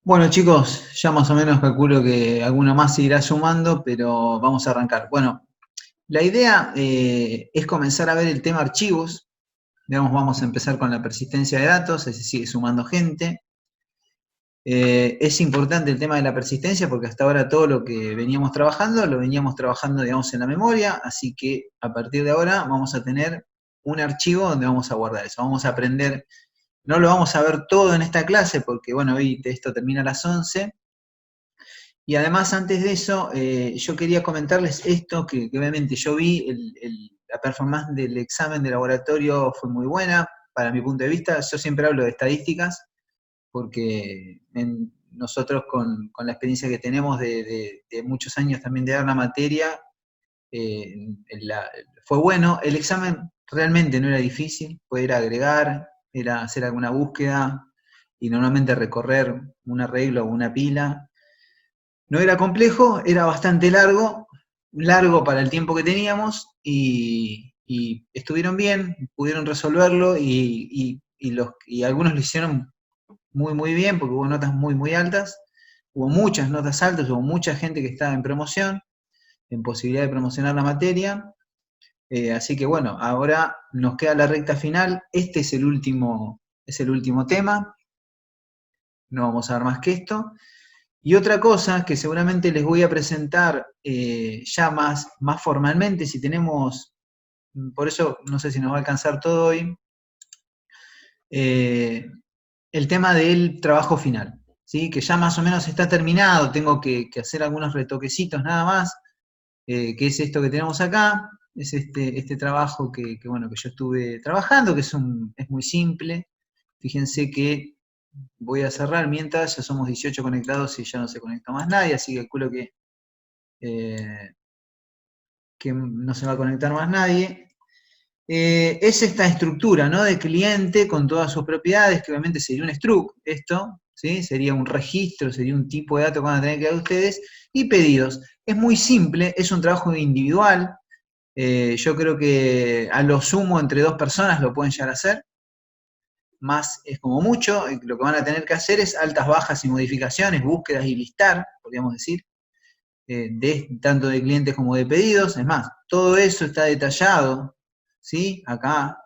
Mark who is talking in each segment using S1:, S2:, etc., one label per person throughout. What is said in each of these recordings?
S1: Bueno, chicos, ya más o menos calculo que alguno más se irá sumando, pero vamos a arrancar. Bueno, la idea es comenzar a ver el tema archivos. Digamos, vamos a empezar con la persistencia de datos, se sigue sumando gente. Es importante el tema de la persistencia porque hasta ahora todo lo que veníamos trabajando, lo veníamos trabajando, digamos, en la memoria, así que a partir de ahora vamos a tener un archivo donde vamos a guardar eso. Vamos a aprender, no lo vamos a ver todo en esta clase porque, bueno, hoy esto termina a las 11. Y además, antes de eso, yo quería comentarles esto, que obviamente yo vi, la performance del examen de laboratorio fue muy buena, para mi punto de vista. Yo siempre hablo de estadísticas, porque nosotros con la experiencia que tenemos de muchos años también de dar la materia, eh, la- fue bueno. El examen realmente no era difícil, era agregar, era hacer alguna búsqueda y normalmente recorrer un arreglo o una pila. No era complejo, era bastante largo, largo para el tiempo que teníamos y estuvieron bien, pudieron resolverlo y algunos lo hicieron muy muy bien porque hubo notas muy muy altas, hubo muchas notas altas, hubo mucha gente que estaba en promoción, en posibilidad de promocionar la materia, así que bueno, ahora nos queda la recta final, este es el último tema, no vamos a ver más que esto. Y otra cosa que seguramente les voy a presentar ya más formalmente, si tenemos, por eso no sé si nos va a alcanzar todo hoy, eh, el tema del trabajo final, ¿sí? Que ya más o menos está terminado, tengo que hacer algunos retoquecitos nada más, que es esto que tenemos acá, es este trabajo bueno, que yo estuve trabajando, que es muy simple. Fíjense que voy a cerrar mientras ya somos 18 conectados y ya no se conecta más nadie, así que calculo eh, que no se va a conectar más nadie. Es esta estructura, ¿no? De cliente con todas sus propiedades, que obviamente sería un struct, esto, ¿sí? Sería un registro, sería un tipo de datos que van a tener que dar ustedes, y pedidos. Es muy simple, es un trabajo individual, yo creo que a lo sumo entre dos personas lo pueden llegar a hacer, más es como mucho, lo que van a tener que hacer es altas, bajas y modificaciones, búsquedas y listar, podríamos decir, tanto de clientes como de pedidos. Es más, todo eso está detallado, ¿sí? Acá,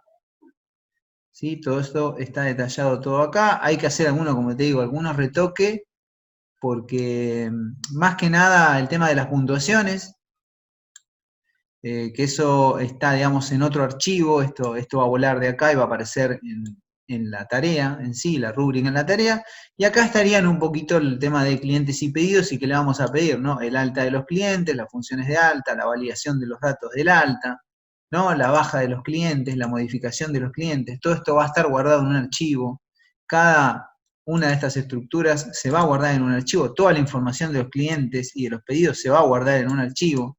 S1: ¿sí? Todo esto está detallado todo acá. Hay que hacer algunos, como te digo, algunos retoques, porque más que nada el tema de las puntuaciones, que eso está, digamos, en otro archivo, esto va a volar de acá y va a aparecer en la tarea en sí, la rúbrica en la tarea, y acá estarían un poquito el tema de clientes y pedidos y qué le vamos a pedir, ¿no? El alta de los clientes, las funciones de alta, la validación de los datos del alta, ¿no? La baja de los clientes, la modificación de los clientes, todo esto va a estar guardado en un archivo, cada una de estas estructuras se va a guardar en un archivo, toda la información de los clientes y de los pedidos se va a guardar en un archivo,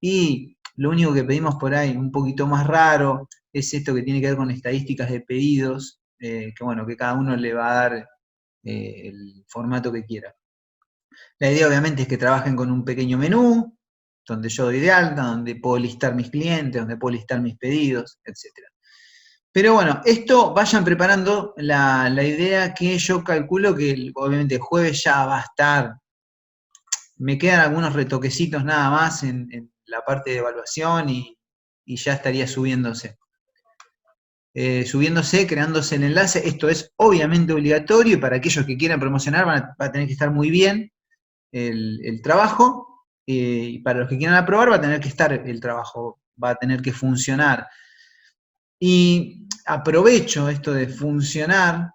S1: y lo único que pedimos por ahí, un poquito más raro, es esto que tiene que ver con estadísticas de pedidos, que bueno, que cada uno le va a dar el formato que quiera. La idea obviamente es que trabajen con un pequeño menú, donde yo doy de alta, donde puedo listar mis clientes, donde puedo listar mis pedidos, etc. Pero bueno, esto vayan preparando la idea, que yo calculo que obviamente el jueves ya va a estar. Me quedan algunos retoquecitos nada más en la parte de evaluación y ya estaría subiéndose. Subiéndose, creándose el enlace. Esto es obviamente obligatorio y para aquellos que quieran promocionar va a tener que estar muy bien el trabajo, y para los que quieran aprobar va a tener que estar el trabajo, va a tener que funcionar. Y aprovecho esto de funcionar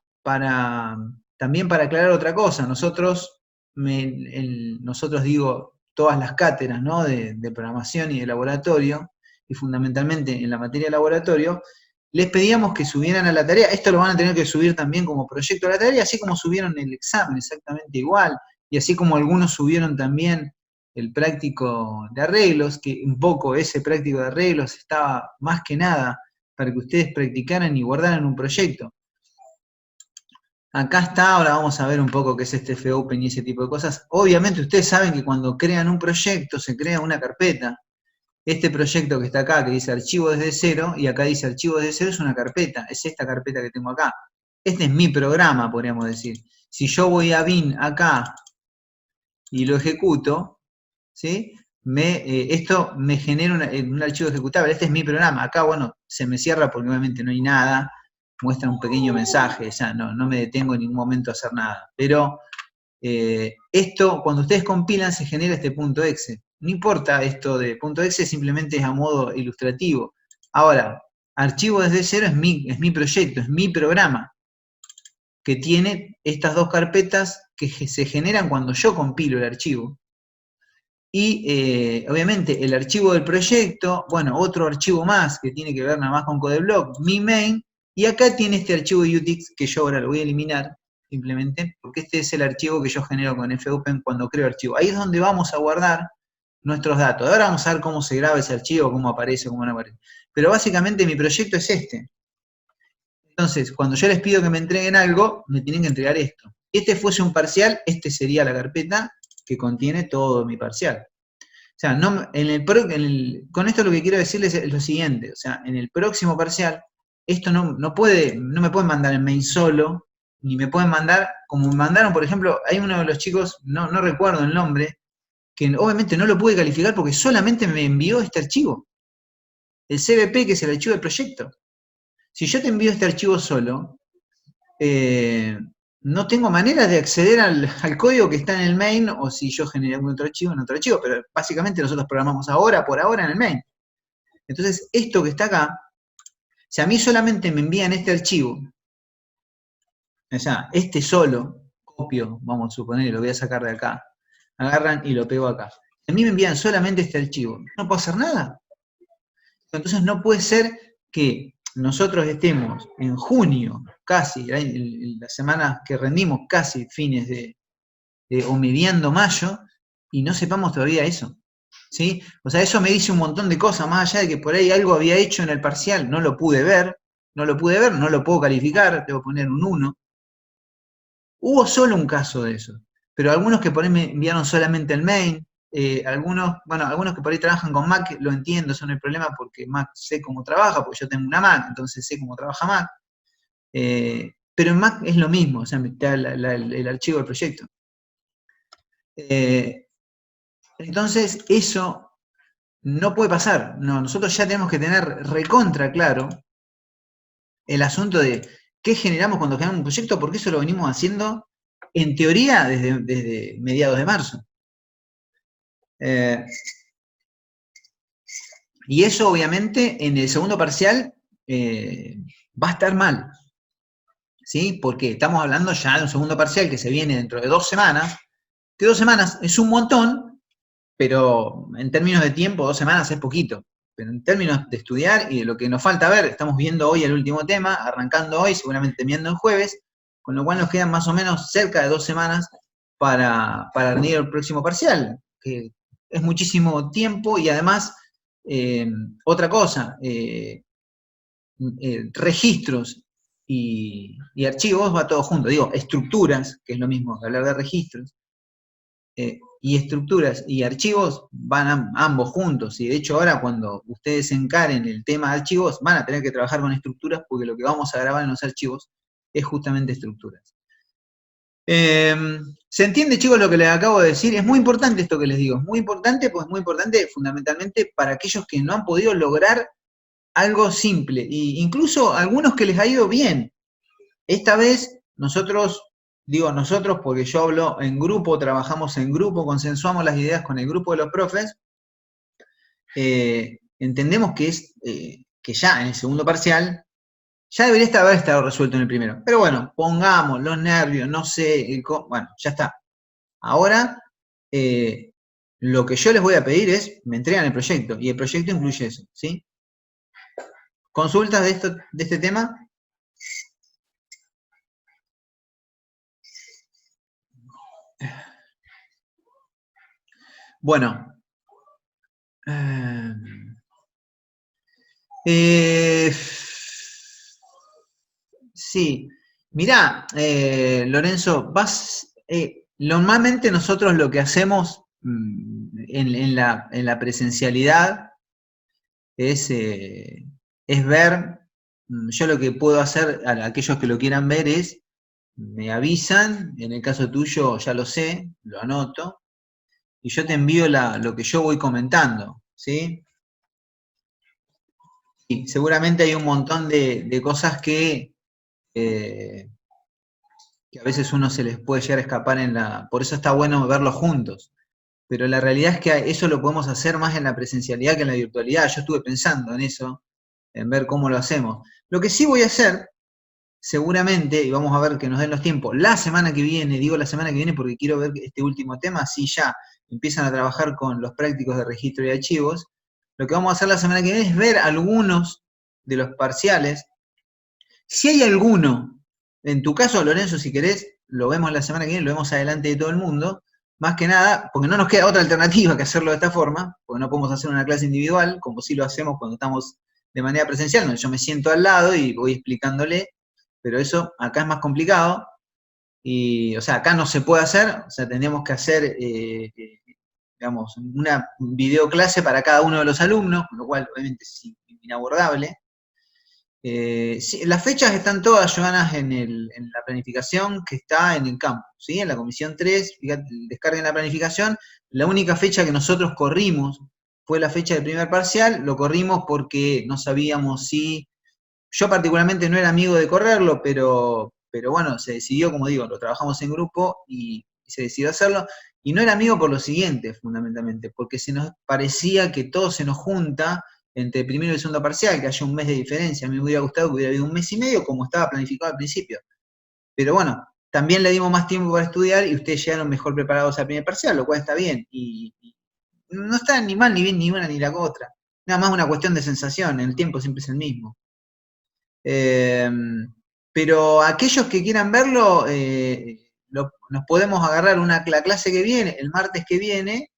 S1: también para aclarar otra cosa. Nosotros digo, todas las cátedras, ¿no? de programación y de laboratorio, y fundamentalmente en la materia de laboratorio, les pedíamos que subieran a la tarea. Esto lo van a tener que subir también como proyecto a la tarea, así como subieron el examen, exactamente igual, y así como algunos subieron también el práctico de arreglos, que un poco ese práctico de arreglos estaba más que nada para que ustedes practicaran y guardaran un proyecto. Acá está, ahora vamos a ver un poco qué es este FOpen y ese tipo de cosas. Obviamente ustedes saben que cuando crean un proyecto se crea una carpeta. Este proyecto que está acá, que dice archivo desde cero, y acá dice archivo desde cero, es una carpeta, es esta carpeta que tengo acá. Este es mi programa, podríamos decir. Si yo voy a bin acá y lo ejecuto, ¿sí? Esto me genera un archivo ejecutable. Este es mi programa. Acá, bueno, se me cierra porque obviamente no hay nada. Muestra un pequeño mensaje. Ya no me detengo en ningún momento a hacer nada. Pero esto, cuando ustedes compilan, se genera este punto .exe. No importa esto de punto .exe, simplemente es a modo ilustrativo. Ahora, archivo desde cero es mi proyecto, es mi programa, que tiene estas dos carpetas que se generan cuando yo compilo el archivo. Y obviamente el archivo del proyecto, bueno, otro archivo más que tiene que ver nada más con CodeBlock, mi main, y acá tiene este archivo de Utix que yo ahora lo voy a eliminar simplemente, porque este es el archivo que yo genero con fopen cuando creo archivo. Ahí es donde vamos a guardar nuestros datos. Ahora vamos a ver cómo se graba ese archivo, cómo aparece, cómo no aparece. Pero básicamente mi proyecto es este. Entonces, cuando yo les pido que me entreguen algo, me tienen que entregar esto. Si este fuese un parcial, este sería la carpeta que contiene todo mi parcial. O sea, con esto lo que quiero decirles es lo siguiente, o sea, en el próximo parcial, esto no me pueden mandar en main solo, ni me pueden mandar, como me mandaron, por ejemplo, hay uno de los chicos, no recuerdo el nombre, que obviamente no lo pude calificar porque solamente me envió este archivo, el CBP, que es el archivo del proyecto. Si yo te envío este archivo solo, no tengo manera de acceder al código que está en el main, o si yo generé algún otro archivo en otro archivo, pero básicamente nosotros programamos por ahora en el main. Entonces, esto que está acá, si a mí solamente me envían este archivo, o sea, este solo, copio, vamos a suponer, lo voy a sacar de acá, agarran y lo pego acá. Si a mí me envían solamente este archivo, no puedo hacer nada. Entonces no puede ser que nosotros estemos en junio, casi, en las semanas que rendimos, casi fines o mediando mayo, y no sepamos todavía eso. ¿Sí? O sea, eso me dice un montón de cosas, más allá de que por ahí algo había hecho en el parcial, no lo pude ver, no lo puedo calificar, tengo que poner un 1. Hubo solo un caso de eso, pero algunos que por ahí me enviaron solamente el main, algunos que por ahí trabajan con Mac, lo entiendo, eso no hay problema porque Mac sé cómo trabaja, porque yo tengo una Mac, entonces sé cómo trabaja Mac. Pero en Mac es lo mismo, o sea, me da el archivo del proyecto. Entonces, eso no puede pasar. No, nosotros ya tenemos que tener recontra claro el asunto de qué generamos cuando generamos un proyecto, porque eso lo venimos haciendo, en teoría, desde mediados de marzo. Y eso, obviamente, en el segundo parcial va a estar mal. ¿Sí? Porque estamos hablando ya de un segundo parcial que se viene dentro de 2 semanas, que 2 semanas es un montón, pero en términos de tiempo, 2 semanas es poquito. Pero en términos de estudiar y de lo que nos falta ver, estamos viendo hoy el último terminando arrancando hoy, seguramente viendo el jueves, con lo cual nos quedan más o menos cerca de 2 semanas para rendir el próximo parcial, que es muchísimo tiempo y además, otra cosa, registros y archivos va todo junto, digo, estructuras, que es lo mismo que hablar de registros, y estructuras y archivos van ambos juntos, y de hecho ahora cuando ustedes encaren el tema de archivos van a tener que trabajar con estructuras porque lo que vamos a grabar en los archivos es justamente estructuras. ¿Se entiende, chicos, lo que les acabo de decir? Es muy importante esto que les digo, es muy importante, pues muy importante fundamentalmente para aquellos que no han podido lograr algo simple, e incluso algunos que les ha ido bien. Esta vez nosotros, digo nosotros porque yo hablo en grupo, trabajamos en grupo, consensuamos las ideas con el grupo de los profes, entendemos que ya en el segundo parcial, ya debería haber estado resuelto en el primero. Pero bueno, pongamos los nervios, no sé, bueno, ya está. Ahora, lo que yo les voy a pedir es, me entregan el proyecto, y el proyecto incluye eso, ¿sí? ¿Consultas de este tema? Bueno. Sí. Mirá, Lorenzo, normalmente nosotros lo que hacemos en la presencialidad es ver yo lo que puedo hacer a aquellos que lo quieran ver es, me avisan, en el caso tuyo ya lo sé, lo anoto, y yo te envío lo que yo voy comentando, ¿sí? Y seguramente hay un montón de cosas eh, que a veces uno se les puede llegar a escapar por eso está bueno verlo juntos. Pero la realidad es que eso lo podemos hacer más en la presencialidad que en la virtualidad. Yo estuve pensando en eso, en ver cómo lo hacemos. Lo que sí voy a hacer, seguramente, y vamos a ver que nos den los tiempos, la semana que viene, digo la semana que viene porque quiero ver este último tema, si ya empiezan a trabajar con los prácticos de registro y archivos, lo que vamos a hacer la semana que viene es ver algunos de los parciales. Si hay alguno, en tu caso, Lorenzo, si querés, lo vemos la semana que viene, lo vemos adelante de todo el mundo, más que nada, porque no nos queda otra alternativa que hacerlo de esta forma, porque no podemos hacer una clase individual, como sí lo hacemos cuando estamos de manera presencial, donde yo me siento al lado y voy explicándole, pero eso acá es más complicado, y, o sea, acá no se puede hacer, o sea, tendríamos que hacer, digamos, una videoclase para cada uno de los alumnos, con lo cual obviamente es inabordable. Sí, las fechas están todas, Joanas, en la planificación que está en el campo, ¿sí? En la comisión 3, fíjate, descarguen la planificación. La única fecha que nosotros corrimos fue la fecha del primer parcial, lo corrimos porque no sabíamos si... Yo particularmente no era amigo de correrlo, pero bueno, se decidió, como digo, lo trabajamos en grupo y se decidió hacerlo. Y no era amigo por lo siguiente, fundamentalmente, porque se nos parecía que todo se nos junta entre el primero y el segundo parcial, que haya un mes de diferencia. A mí me hubiera gustado que hubiera habido un mes y medio, como estaba planificado al principio. Pero bueno, también le dimos más tiempo para estudiar y ustedes llegaron mejor preparados al primer parcial, lo cual está bien. Y no está ni mal, ni bien, ni una, ni la otra. Nada más una cuestión de sensación, el tiempo siempre es el mismo. Pero aquellos que quieran verlo, nos podemos agarrar la clase que viene, el martes que viene.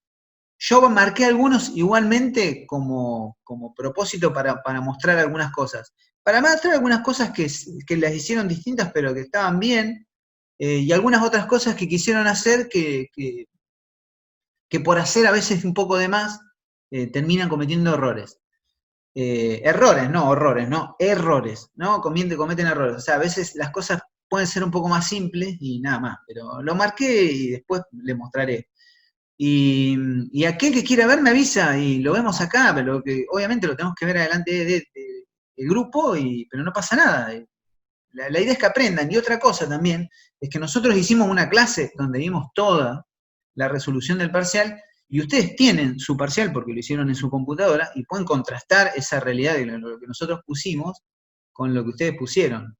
S1: Yo marqué algunos igualmente como propósito para mostrar algunas cosas. Para mostrar algunas cosas que las hicieron distintas, pero que estaban bien, y algunas otras cosas que quisieron hacer que por hacer a veces un poco de más, terminan cometiendo errores. Errores, no horrores, no, errores, ¿no? Cometen errores. O sea, a veces las cosas pueden ser un poco más simples y nada más, pero lo marqué y después le mostraré. Y aquel que quiera ver me avisa y lo vemos acá, pero que obviamente lo tenemos que ver adelante del grupo, pero no pasa nada. La idea es que aprendan. Y otra cosa también es que nosotros hicimos una clase donde vimos toda la resolución del parcial y ustedes tienen su parcial porque lo hicieron en su computadora y pueden contrastar esa realidad de lo que nosotros pusimos con lo que ustedes pusieron.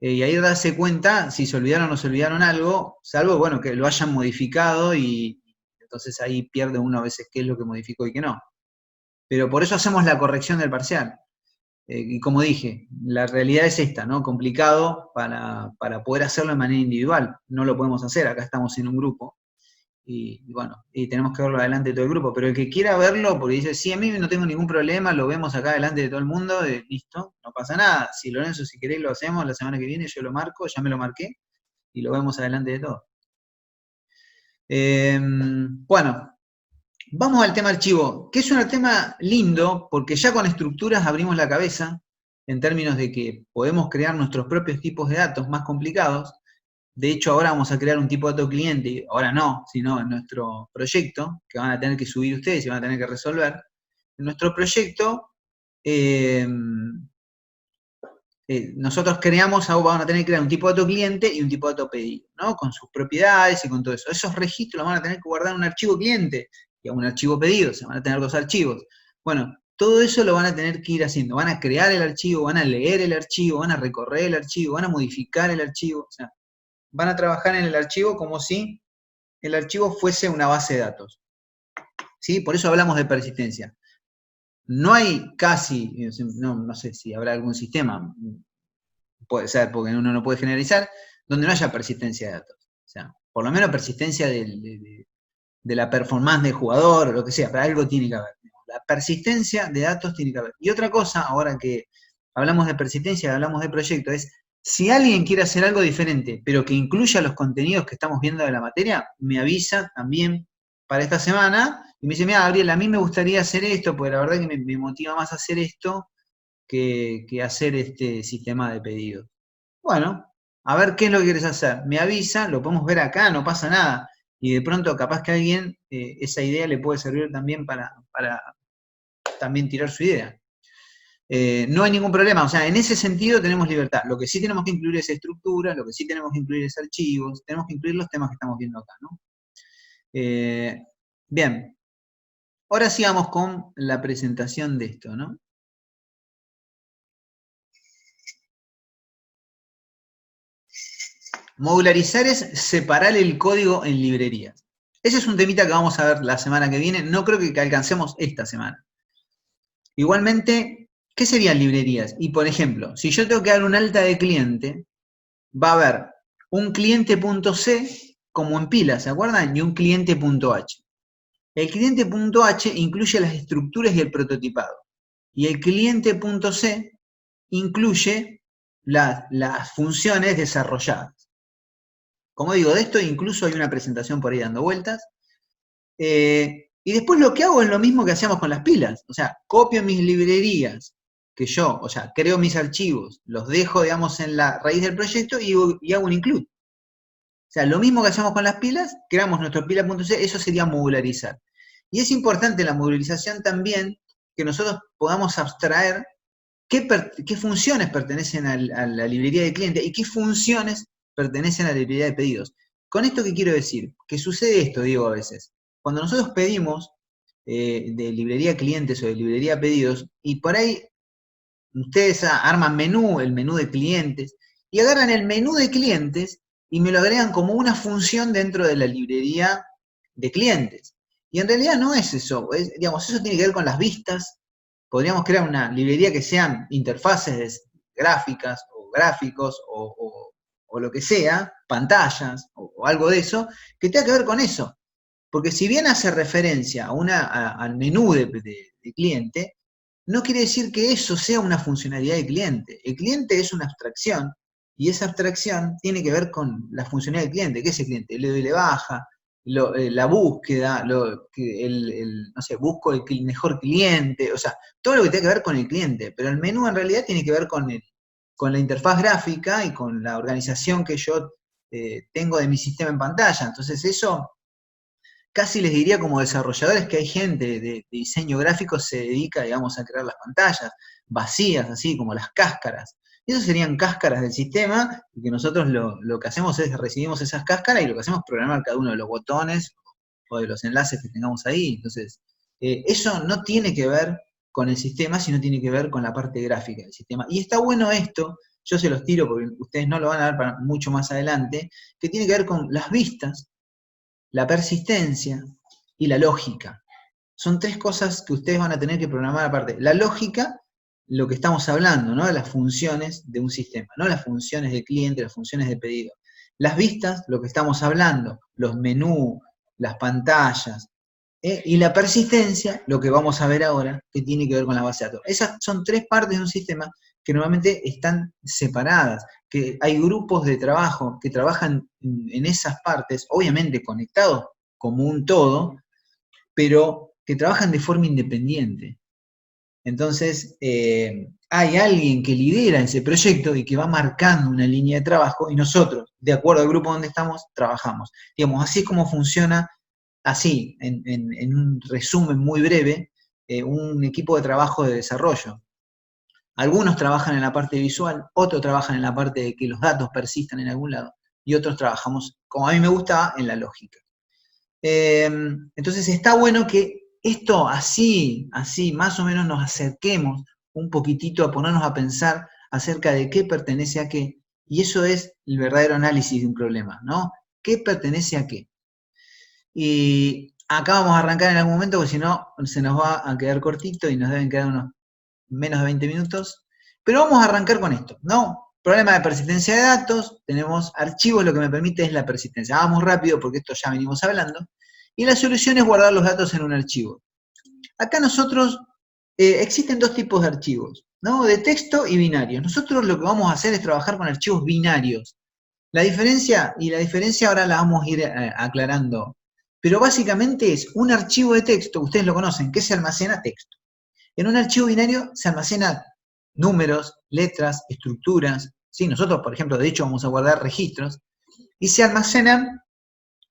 S1: Y ahí darse cuenta si se olvidaron o no se olvidaron algo, salvo, bueno, que lo hayan modificado y entonces ahí pierde uno a veces qué es lo que modificó y qué no. Pero por eso hacemos la corrección del parcial. Y como dije, la realidad es esta, ¿no? Complicado para poder hacerlo de manera individual. No lo podemos hacer, acá estamos en un grupo. Y bueno, y tenemos que verlo adelante de todo el grupo. Pero el que quiera verlo, porque dice, sí, a mí no tengo ningún problema, lo vemos acá adelante de todo el mundo, listo, no pasa nada. Si Lorenzo, si queréis, lo hacemos la semana que viene, yo lo marco, ya me lo marqué, y lo vemos adelante de todo. Bueno, vamos al tema archivo, que es un tema lindo, porque ya con estructuras abrimos la cabeza, en términos de que podemos crear nuestros propios tipos de datos más complicados. De hecho, ahora vamos a crear un tipo de dato cliente, ahora no, sino en nuestro proyecto, que van a tener que subir ustedes y van a tener que resolver. En nuestro proyecto, nosotros van a tener que crear un tipo de dato cliente y un tipo de dato pedido, ¿no? Con sus propiedades y con todo eso. Esos registros los van a tener que guardar en un archivo cliente y en un archivo pedido, se van a tener dos archivos. Bueno, todo eso lo van a tener que ir haciendo. Van a crear el archivo, van a leer el archivo, van a recorrer el archivo, van a modificar el archivo. O sea, van a trabajar en el archivo como si el archivo fuese una base de datos. ¿Sí? Por eso hablamos de persistencia. No hay casi, no sé si habrá algún sistema, puede ser porque uno no puede generalizar, donde no haya persistencia de datos. O sea, por lo menos persistencia de la performance del jugador o lo que sea, pero algo tiene que haber. La persistencia de datos tiene que haber. Y otra cosa, ahora que hablamos de persistencia, hablamos de proyecto, es si alguien quiere hacer algo diferente, pero que incluya los contenidos que estamos viendo de la materia, me avisa también para esta semana y me dice, mira, Gabriel, a mí me gustaría hacer esto, porque la verdad que me motiva más hacer esto, que hacer este sistema de pedidos. Bueno, a ver qué es lo que quieres hacer. Me avisa, lo podemos ver acá, no pasa nada. Y de pronto capaz que a alguien esa idea le puede servir también para también tirar su idea. No hay ningún problema, o sea, en ese sentido tenemos libertad. Lo que sí tenemos que incluir es estructura, lo que sí tenemos que incluir es archivos, tenemos que incluir los temas que estamos viendo acá, ¿no? Bien, ahora sí vamos con la presentación de esto, ¿no? Modularizar es separar el código en librerías. Ese es un temita que vamos a ver la semana que viene, no creo que alcancemos esta semana. Igualmente, ¿qué serían librerías? Y por ejemplo, si yo tengo que dar un alta de cliente, va a haber un cliente.c como en pila, ¿se acuerdan? Y un cliente.h. El cliente.h incluye las estructuras y el prototipado. Y el cliente.c incluye las funciones desarrolladas. Como digo, de esto incluso hay una presentación por ahí dando vueltas. Y después lo que hago es lo mismo que hacíamos con las pilas. O sea, copio mis librerías, que yo, o sea, creo mis archivos, los dejo, digamos, en la raíz del proyecto y hago un include. O sea, lo mismo que hacemos con las pilas, creamos nuestro pila.c, eso sería modularizar. Y es importante la modularización también que nosotros podamos abstraer qué funciones pertenecen a la librería de cliente y qué funciones pertenecen a la librería de pedidos. ¿Con esto qué quiero decir? Que sucede esto, digo a veces. Cuando nosotros pedimos de librería clientes o de librería pedidos, y por ahí ustedes arman el menú de clientes, y agarran el menú de clientes y me lo agregan como una función dentro de la librería de clientes. Y en realidad no es eso, digamos, eso tiene que ver con las vistas. Podríamos crear una librería que sean interfaces gráficas o gráficos o lo que sea, pantallas o algo de eso, que tenga que ver con eso. Porque si bien hace referencia al menú de cliente, no quiere decir que eso sea una funcionalidad de cliente. El cliente es una abstracción y esa abstracción tiene que ver con la funcionalidad del cliente. ¿Qué es el cliente? Le doy le baja, la búsqueda, no sé, busco el mejor cliente, o sea, todo lo que tiene que ver con el cliente. Pero el menú en realidad tiene que ver con la interfaz gráfica y con la organización que yo tengo de mi sistema en pantalla. Entonces eso casi les diría como desarrolladores que hay gente de diseño gráfico se dedica, digamos, a crear las pantallas vacías, así como las cáscaras. Y esas serían cáscaras del sistema, y que nosotros lo que hacemos es recibimos esas cáscaras y lo que hacemos es programar cada uno de los botones o de los enlaces que tengamos ahí. Entonces, eso no tiene que ver con el sistema, sino tiene que ver con la parte gráfica del sistema. Y está bueno esto, yo se los tiro porque ustedes no lo van a ver para mucho más adelante, que tiene que ver con las vistas, la persistencia y la lógica. Son tres cosas que ustedes van a tener que programar aparte. La lógica, lo que estamos hablando, ¿no? De las funciones de un sistema, no las funciones del cliente, las funciones de pedido. Las vistas, lo que estamos hablando, los menús, las pantallas, y la persistencia, lo que vamos a ver ahora, que tiene que ver con la base de datos. Esas son tres partes de un sistema que normalmente están separadas, que hay grupos de trabajo que trabajan en esas partes, obviamente conectados como un todo, pero que trabajan de forma independiente. Entonces, hay alguien que lidera ese proyecto y que va marcando una línea de trabajo y nosotros, de acuerdo al grupo donde estamos, trabajamos. Digamos, así es como funciona, así, en un resumen muy breve, un equipo de trabajo de desarrollo. Algunos trabajan en la parte visual, otros trabajan en la parte de que los datos persistan en algún lado, y otros trabajamos, como a mí me gusta, en la lógica. Entonces está bueno que esto así, más o menos nos acerquemos un poquitito a ponernos a pensar acerca de qué pertenece a qué, y eso es el verdadero análisis de un problema, ¿no? ¿Qué pertenece a qué? Y acá vamos a arrancar en algún momento, porque si no se nos va a quedar cortito y nos deben quedar unos menos de 20 minutos. Pero vamos a arrancar con esto, ¿no? Problema de persistencia de datos, tenemos archivos, lo que me permite es la persistencia. Vamos rápido porque esto ya venimos hablando. Y la solución es guardar los datos en un archivo. Acá nosotros, existen dos tipos de archivos, ¿no? De texto y binarios. Nosotros lo que vamos a hacer es trabajar con archivos binarios. La diferencia ahora la vamos a ir aclarando. Pero básicamente es un archivo de texto, ustedes lo conocen, que se almacena texto. En un archivo binario se almacena números, letras, estructuras, ¿sí? Nosotros, por ejemplo, de hecho vamos a guardar registros, y se almacenan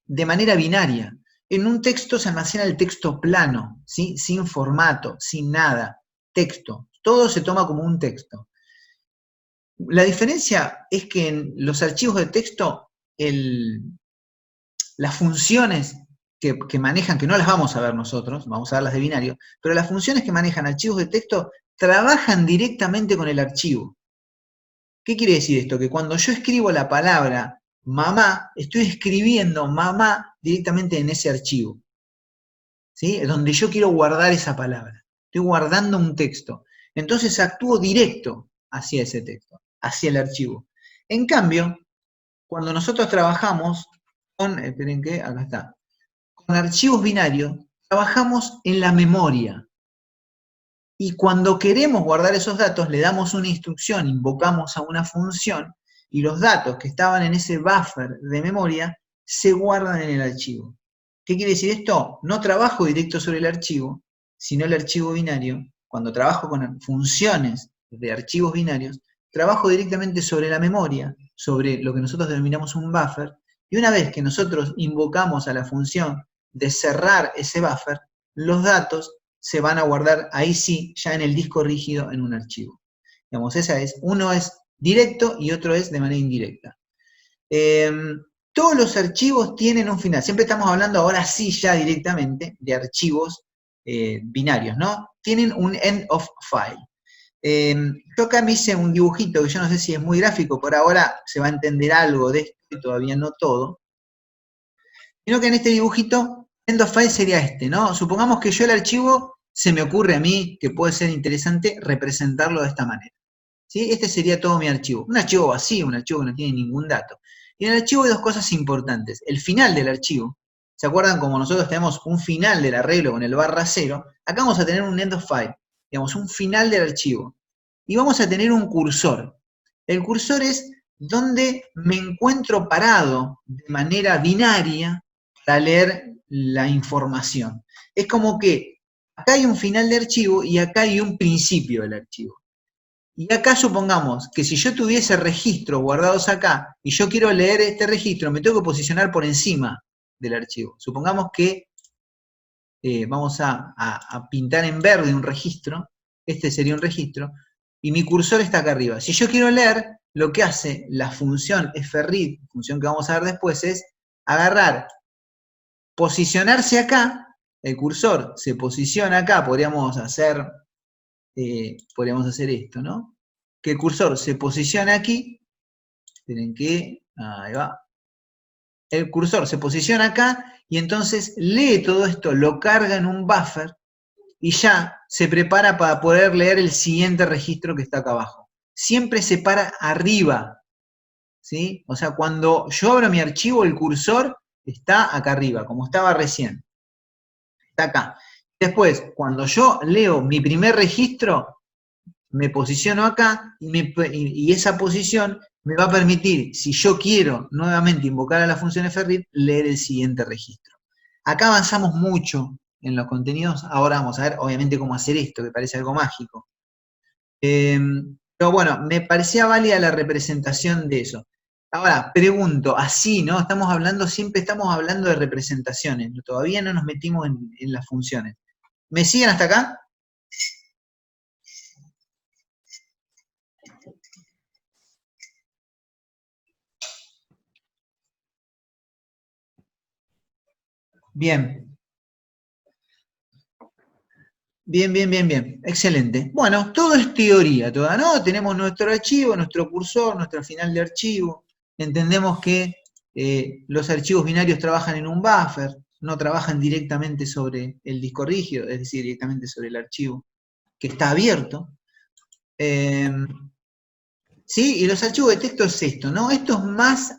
S1: de manera binaria. En un texto se almacena el texto plano, ¿sí? Sin formato, sin nada, texto. Todo se toma como un texto. La diferencia es que en los archivos de texto, las funciones que manejan, que no las vamos a ver nosotros, vamos a ver las de binario, pero las funciones que manejan archivos de texto trabajan directamente con el archivo. ¿Qué quiere decir esto? Que cuando yo escribo la palabra mamá, estoy escribiendo mamá directamente en ese archivo, ¿sí? Es donde yo quiero guardar esa palabra. Estoy guardando un texto. Entonces actúo directo hacia ese texto, hacia el archivo. En cambio, cuando nosotros trabajamos con, esperen que, acá está, con archivos binarios, trabajamos en la memoria. Y cuando queremos guardar esos datos, le damos una instrucción, invocamos a una función, y los datos que estaban en ese buffer de memoria se guardan en el archivo. ¿Qué quiere decir esto? No trabajo directo sobre el archivo, sino el archivo binario. Cuando trabajo con funciones de archivos binarios, trabajo directamente sobre la memoria, sobre lo que nosotros denominamos un buffer, y una vez que nosotros invocamos a la función de cerrar ese buffer, los datos se van a guardar ahí sí, ya en el disco rígido en un archivo. Digamos, uno es directo y otro es de manera indirecta. Todos los archivos tienen un final. Siempre estamos hablando ahora sí ya directamente de archivos binarios, ¿no? Tienen un end of file. Yo acá me hice un dibujito que yo no sé si es muy gráfico, por ahora se va a entender algo de esto y todavía no todo. Sino que en este dibujito, end of file sería este, ¿no? Supongamos que yo el archivo, se me ocurre a mí que puede ser interesante representarlo de esta manera. ¿Sí? Este sería todo mi archivo. Un archivo vacío, un archivo que no tiene ningún dato. Y en el archivo hay dos cosas importantes. El final del archivo. ¿Se acuerdan como nosotros tenemos un final del arreglo con el /0? Acá vamos a tener un end of file. Digamos, un final del archivo. Y vamos a tener un cursor. El cursor es donde me encuentro parado de manera binaria para leer la información. Es como que acá hay un final de archivo y acá hay un principio del archivo. Y acá supongamos que si yo tuviese registros guardados acá y yo quiero leer este registro, me tengo que posicionar por encima del archivo. Supongamos que vamos a pintar en verde un registro, este sería un registro, y mi cursor está acá arriba. Si yo quiero leer, lo que hace la función fread, función que vamos a ver después, es agarrar, posicionarse acá, el cursor se posiciona acá, podríamos hacer esto, ¿no? Que el cursor se posiciona aquí, esperen que, ahí va, el cursor se posiciona acá y entonces lee todo esto, lo carga en un buffer y ya se prepara para poder leer el siguiente registro que está acá abajo. Siempre se para arriba, ¿sí? O sea, cuando yo abro mi archivo, el cursor está acá arriba, como estaba recién. Está acá. Después, cuando yo leo mi primer registro, me posiciono acá y esa posición me va a permitir, si yo quiero nuevamente invocar a la función fread, leer el siguiente registro. Acá avanzamos mucho en los contenidos, ahora vamos a ver obviamente cómo hacer esto, que parece algo mágico. Pero bueno, me parecía válida la representación de eso. Ahora, pregunto, así, ¿no? Siempre estamos hablando de representaciones, todavía no nos metimos en las funciones. ¿Me siguen hasta acá? Bien. Bien. Excelente. Bueno, todo es teoría, toda, ¿no? Tenemos nuestro archivo, nuestro cursor, nuestro final de archivo. Entendemos que los archivos binarios trabajan en un buffer, no trabajan directamente sobre el disco rígido, es decir, directamente sobre el archivo que está abierto. ¿Sí? Y los archivos de texto es esto, ¿no? Esto es más,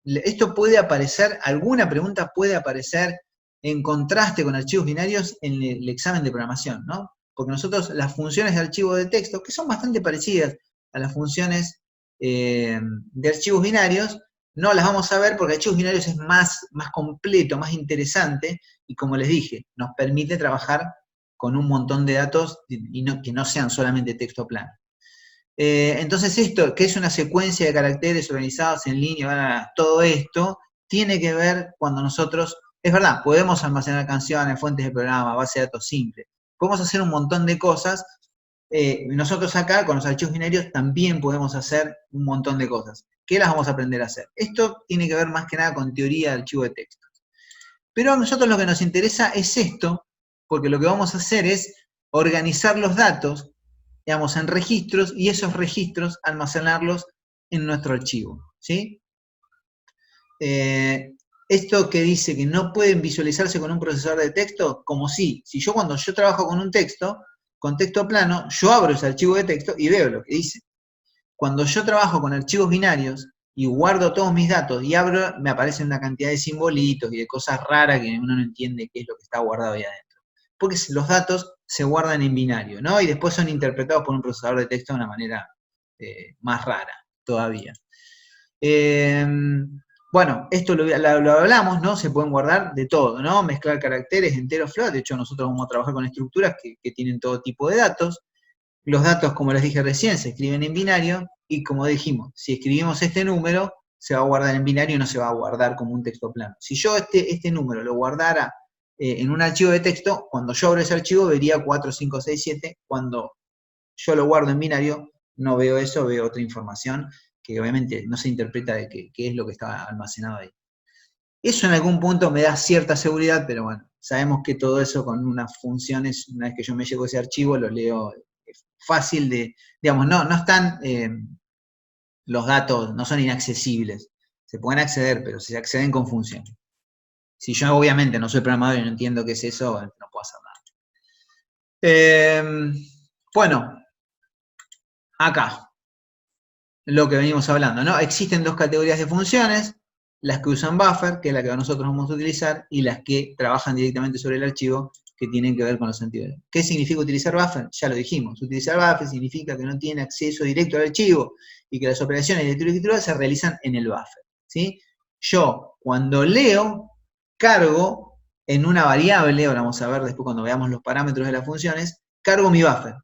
S1: esto puede aparecer, alguna pregunta puede aparecer en contraste con archivos binarios en el examen de programación, ¿no? Porque nosotros las funciones de archivo de texto, que son bastante parecidas a las funciones de archivos binarios, no las vamos a ver porque archivos binarios es más completo, más interesante, y como les dije, nos permite trabajar con un montón de datos y que no sean solamente texto plano. Entonces esto, que es una secuencia de caracteres organizados en línea, todo esto, tiene que ver cuando nosotros, es verdad, podemos almacenar canciones, fuentes de programa, base de datos simple, podemos hacer un montón de cosas. Nosotros acá, con los archivos binarios, también podemos hacer un montón de cosas. ¿Qué las vamos a aprender a hacer? Esto tiene que ver más que nada con teoría de archivo de texto. Pero a nosotros lo que nos interesa es esto, porque lo que vamos a hacer es organizar los datos, digamos, en registros, y esos registros almacenarlos en nuestro archivo, ¿sí? Esto que dice que no pueden visualizarse con un procesador de texto, como si yo cuando yo trabajo con un texto, con texto plano, yo abro ese archivo de texto y veo lo que dice. Cuando yo trabajo con archivos binarios y guardo todos mis datos y abro, me aparecen una cantidad de simbolitos y de cosas raras que uno no entiende qué es lo que está guardado ahí adentro. Porque los datos se guardan en binario, ¿no? Y después son interpretados por un procesador de texto de una manera más rara todavía. Bueno, esto lo hablamos, ¿no? Se pueden guardar de todo, ¿no? Mezclar caracteres, enteros, float. De hecho, nosotros vamos a trabajar con estructuras que tienen todo tipo de datos. Los datos, como les dije recién, se escriben en binario y como dijimos, si escribimos este número, se va a guardar en binario y no se va a guardar como un texto plano. Si yo este número lo guardara en un archivo de texto, cuando yo abro ese archivo vería 4, 5, 6, 7. Cuando yo lo guardo en binario, no veo eso, veo otra información que obviamente no se interpreta de qué es lo que está almacenado ahí. Eso en algún punto me da cierta seguridad, pero bueno, sabemos que todo eso con unas funciones, una vez que yo me llego ese archivo, lo leo fácil de, digamos, no están, los datos no son inaccesibles, se pueden acceder, pero se acceden con funciones. Si yo obviamente no soy programador y no entiendo qué es eso, no puedo hacer nada. Bueno, acá, lo que venimos hablando, ¿no? Existen dos categorías de funciones, las que usan buffer, que es la que nosotros vamos a utilizar, y las que trabajan directamente sobre el archivo, que tienen que ver con los anteriores. ¿Qué significa utilizar buffer? Ya lo dijimos. Utilizar buffer significa que no tiene acceso directo al archivo y que las operaciones de lectura y escritura se realizan en el buffer, ¿sí? Yo, cuando leo, cargo en una variable, ahora vamos a ver después cuando veamos los parámetros de las funciones, cargo mi buffer,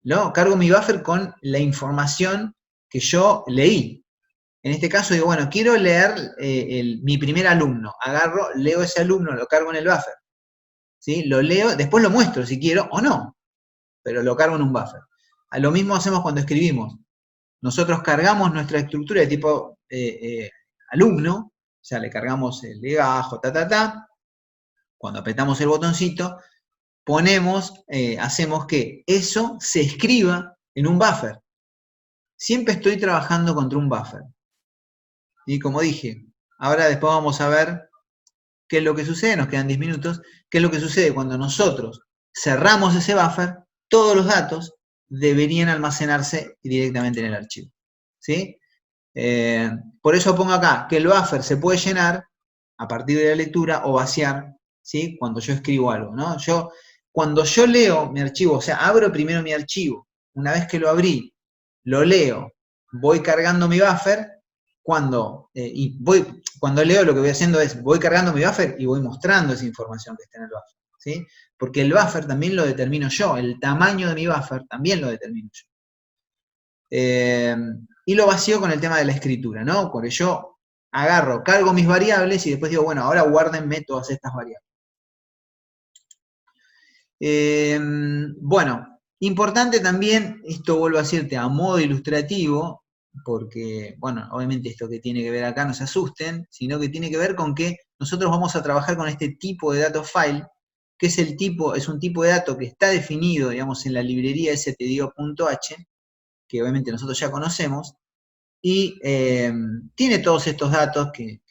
S1: ¿no? Cargo mi buffer con la información que yo leí. En este caso digo, bueno, quiero leer mi primer alumno. Agarro, leo ese alumno, lo cargo en el buffer. ¿Sí? Lo leo, después lo muestro si quiero o no, pero lo cargo en un buffer. A lo mismo hacemos cuando escribimos. Nosotros cargamos nuestra estructura de tipo alumno, o sea, le cargamos el legajo, Cuando apretamos el botoncito, hacemos que eso se escriba en un buffer. Siempre estoy trabajando contra un buffer. Y como dije, ahora después vamos a ver qué es lo que sucede, nos quedan 10 minutos, qué es lo que sucede cuando nosotros cerramos ese buffer, todos los datos deberían almacenarse directamente en el archivo. ¿Sí? Por eso pongo acá que el buffer se puede llenar a partir de la lectura o vaciar, ¿sí? Cuando yo escribo algo, ¿no? Cuando yo leo mi archivo, o sea, abro primero mi archivo, una vez que lo abrí, lo leo, voy cargando mi buffer, cuando leo lo que voy haciendo es, voy cargando mi buffer y voy mostrando esa información que está en el buffer, ¿sí? Porque el buffer también lo determino yo, el tamaño de mi buffer también lo determino yo. Y lo vacío con el tema de la escritura, ¿no? Porque yo agarro, cargo mis variables y después digo, bueno, ahora guárdenme todas estas variables. Bueno, importante también, esto vuelvo a decirte a modo ilustrativo, porque, bueno, obviamente esto que tiene que ver acá no se asusten, sino que tiene que ver con que nosotros vamos a trabajar con este tipo de dato file, que es un tipo de dato que está definido, digamos, en la librería stdio.h, que obviamente nosotros ya conocemos, y tiene todos estos datos que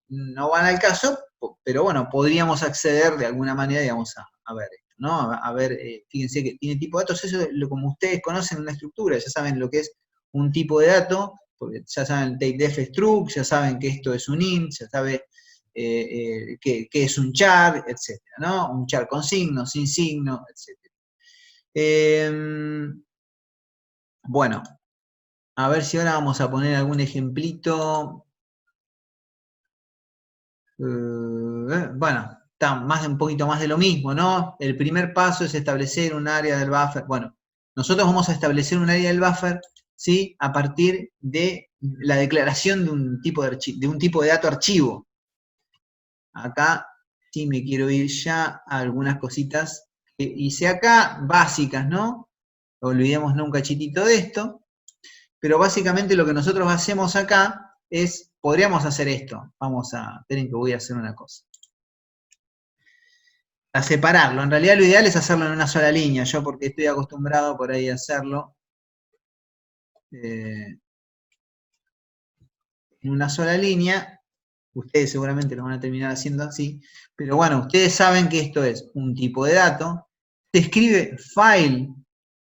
S1: no van al caso, pero bueno, podríamos acceder de alguna manera, digamos, a ver esto, ¿no? A ver, fíjense que tiene tipo de datos, eso como ustedes conocen una estructura, ya saben lo que es un tipo de dato, porque ya saben typedef struct, ya saben que esto es un int, ya saben que es un char, etcétera, ¿no? Un char con signo, sin signo, etcétera. Bueno, a ver si ahora vamos a poner algún ejemplito. Bueno, está un poquito más de lo mismo, ¿no? El primer paso es establecer un área del buffer. Bueno, nosotros vamos a establecer un área del buffer ¿sí? A partir de la declaración de un tipo de dato archivo. Acá sí me quiero ir ya a algunas cositas que hice acá, básicas, ¿no? No olvidemos un cachitito de esto, pero básicamente lo que nosotros hacemos acá es, podríamos hacer esto. Esperen que voy a hacer una cosa. A separarlo. En realidad lo ideal es hacerlo en una sola línea, yo porque estoy acostumbrado por ahí a hacerlo en una sola línea. Ustedes seguramente lo van a terminar haciendo así, pero bueno, ustedes saben que esto es un tipo de dato. Se escribe file,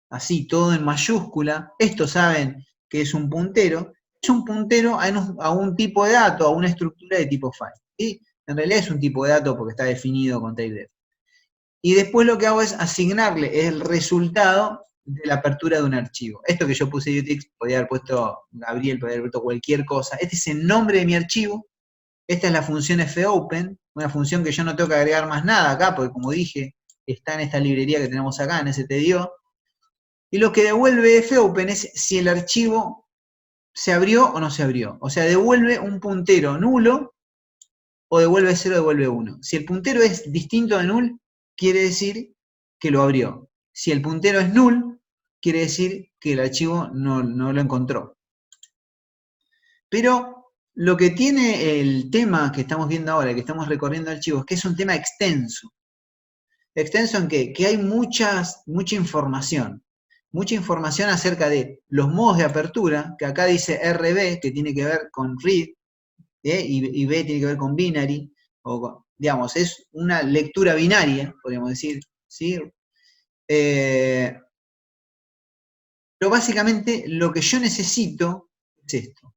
S1: así, todo en mayúscula. Esto saben que es un puntero. Es un puntero a un tipo de dato, a una estructura de tipo file. ¿Sí? En realidad es un tipo de dato porque está definido con taildef. Y después lo que hago es asignarle el resultado de la apertura de un archivo. Esto que yo puse UTXT, podría haber puesto Gabriel, podría haber puesto cualquier cosa. Este es el nombre de mi archivo. Esta es la función fopen, una función que yo no tengo que agregar más nada acá, porque como dije, está en esta librería que tenemos acá, en stdio. Y lo que devuelve fopen es si el archivo se abrió o no se abrió. O sea, devuelve un puntero nulo, o devuelve 0 o devuelve 1. Si el puntero es distinto de null, quiere decir que lo abrió. Si el puntero es null, quiere decir que el archivo no lo encontró. Pero lo que tiene el tema que estamos viendo ahora, que estamos recorriendo archivos, que es un tema extenso. ¿Extenso en qué? Que hay mucha información. Mucha información acerca de los modos de apertura, que acá dice RB, que tiene que ver con read, y B tiene que ver con binary, digamos, es una lectura binaria, podríamos decir, ¿sí? Pero básicamente lo que yo necesito es esto.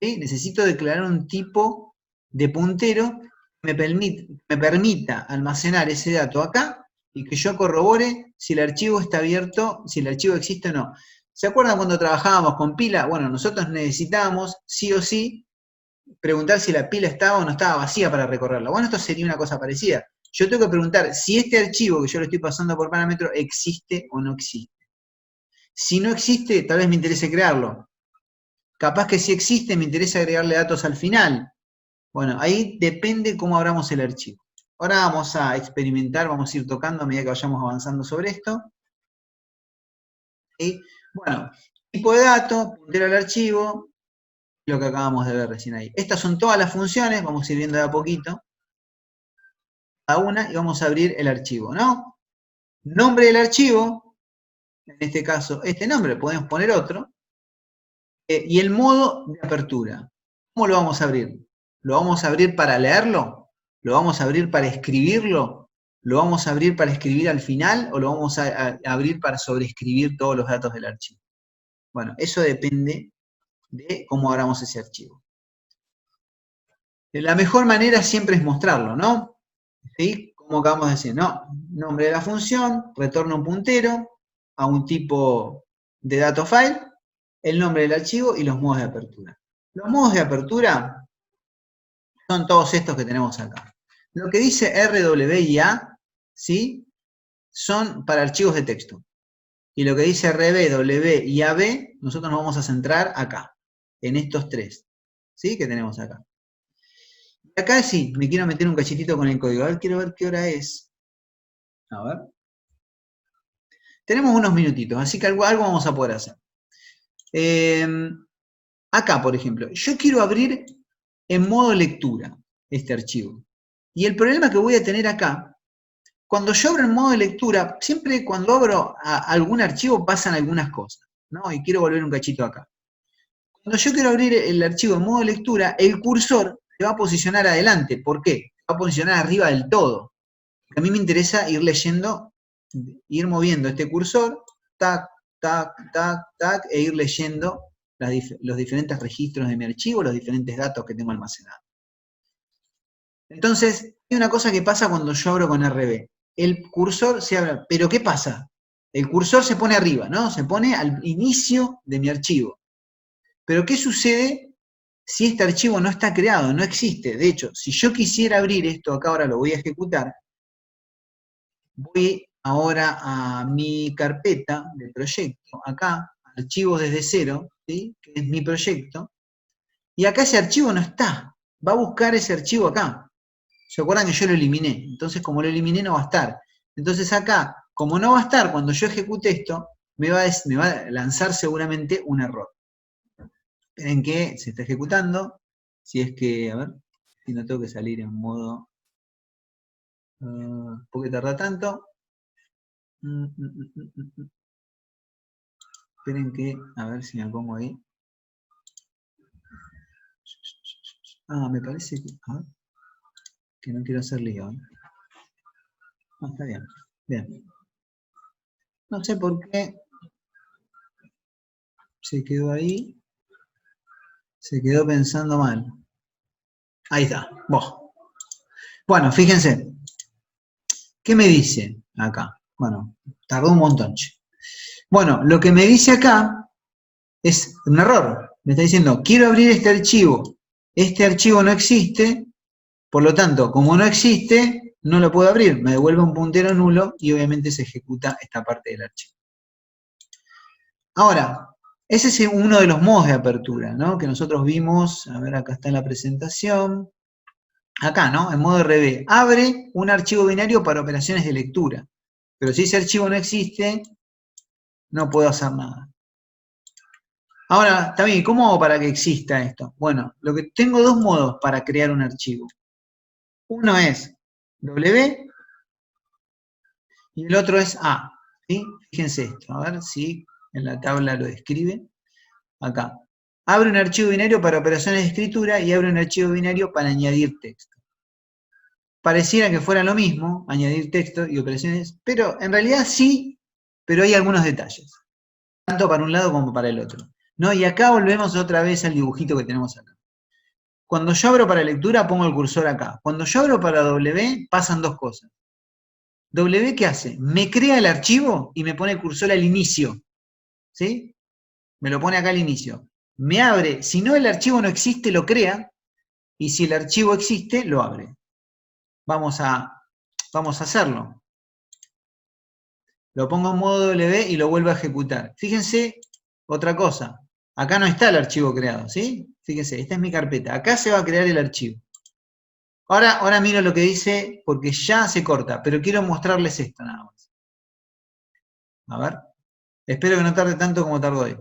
S1: ¿Sí? Necesito declarar un tipo de puntero que me permita almacenar ese dato acá y que yo corrobore si el archivo está abierto, si el archivo existe o no. ¿Se acuerdan cuando trabajábamos con pila? Bueno, nosotros necesitábamos sí o sí preguntar si la pila estaba o no estaba vacía para recorrerla. Bueno, esto sería una cosa parecida. Yo tengo que preguntar si este archivo que yo le estoy pasando por parámetro existe o no existe. Si no existe, tal vez me interese crearlo. Capaz que si existe, me interesa agregarle datos al final. Bueno, ahí depende cómo abramos el archivo. Ahora vamos a experimentar, vamos a ir tocando a medida que vayamos avanzando sobre esto. ¿Sí? Bueno, tipo de dato, puntero al archivo, lo que acabamos de ver recién ahí. Estas son todas las funciones, vamos a ir viendo de a poquito, a una, y vamos a abrir el archivo, ¿no? Nombre del archivo, en este caso este nombre, podemos poner otro, y el modo de apertura. ¿Cómo lo vamos a abrir? ¿Lo vamos a abrir para leerlo? ¿Lo vamos a abrir para escribirlo? ¿Lo vamos a abrir para escribir al final? ¿O lo vamos a abrir para sobreescribir todos los datos del archivo? Bueno, eso depende de cómo abramos ese archivo. La mejor manera siempre es mostrarlo, ¿no? ¿Sí? Como acabamos de decir, ¿no? Nombre de la función, retorna un puntero a un tipo de dato file, el nombre del archivo y los modos de apertura. Los modos de apertura son todos estos que tenemos acá. Lo que dice RW y A, ¿sí? Son para archivos de texto. Y lo que dice RB, W y AB, nosotros nos vamos a centrar acá, en estos tres, ¿sí? Que tenemos acá. Y acá sí, me quiero meter un cachitito con el código. A ver, quiero ver qué hora es. A ver. Tenemos unos minutitos, así que algo vamos a poder hacer. Acá, por ejemplo, yo quiero abrir en modo lectura este archivo. Y el problema que voy a tener acá, cuando yo abro en modo de lectura, siempre cuando abro algún archivo pasan algunas cosas, ¿no? Y quiero volver un cachito acá. Cuando yo quiero abrir el archivo en modo de lectura, el cursor se va a posicionar adelante. ¿Por qué? Se va a posicionar arriba del todo. Porque a mí me interesa ir leyendo, ir moviendo este cursor, tac, tac, tac, tac, e ir leyendo los diferentes registros de mi archivo, los diferentes datos que tengo almacenados. Entonces, hay una cosa que pasa cuando yo abro con RB. El cursor se abre, pero ¿qué pasa? El cursor se pone arriba, ¿no? Se pone al inicio de mi archivo. Pero ¿qué sucede si este archivo no está creado, no existe? De hecho, si yo quisiera abrir esto, acá ahora lo voy a ejecutar, voy ahora a mi carpeta de proyecto, acá, archivos desde cero, ¿sí? Que es mi proyecto, y acá ese archivo no está. Va a buscar ese archivo acá. ¿Se acuerdan que yo lo eliminé? Entonces, como lo eliminé, no va a estar. Entonces acá, como no va a estar cuando yo ejecute esto, me va a lanzar seguramente un error. Esperen que se está ejecutando. Si es que, a ver, si no tengo que salir en modo... ¿por qué tarda tanto? Esperen que, a ver si me pongo ahí. Me parece que... A ver, que no quiero hacer lío. Está bien. Bien. No sé por qué se quedó ahí. Se quedó pensando mal. Ahí está. Bueno, fíjense. ¿Qué me dice acá? Bueno, tardó un montón. Bueno, lo que me dice acá es un error. Me está diciendo, quiero abrir este archivo. Este archivo no existe, por lo tanto, como no existe, no lo puedo abrir. Me devuelve un puntero nulo y obviamente se ejecuta esta parte del archivo. Ahora, ese es uno de los modos de apertura, ¿no? Que nosotros vimos, a ver, acá está en la presentación. Acá, ¿no? En modo RB. Abre un archivo binario para operaciones de lectura. Pero si ese archivo no existe, no puedo hacer nada. Ahora, también, ¿cómo hago para que exista esto? Bueno, tengo dos modos para crear un archivo. Uno es W y el otro es A. ¿Sí? Fíjense esto, a ver si en la tabla lo describe. Acá. Abre un archivo binario para operaciones de escritura y abre un archivo binario para añadir texto. Pareciera que fuera lo mismo, añadir texto y operaciones, pero en realidad sí, pero hay algunos detalles. Tanto para un lado como para el otro. ¿No? Y acá volvemos otra vez al dibujito que tenemos acá. Cuando yo abro para lectura, pongo el cursor acá. Cuando yo abro para W, pasan dos cosas. W, ¿qué hace? Me crea el archivo y me pone el cursor al inicio. ¿Sí? Me lo pone acá al inicio. Me abre, si no el archivo no existe, lo crea, y si el archivo existe, lo abre. Vamos a hacerlo. Lo pongo en modo W y lo vuelvo a ejecutar. Fíjense, otra cosa. Acá no está el archivo creado, ¿sí? Fíjense, esta es mi carpeta. Acá se va a crear el archivo. Ahora miro lo que dice, porque ya se corta, pero quiero mostrarles esto nada más. A ver. Espero que no tarde tanto como tardó hoy.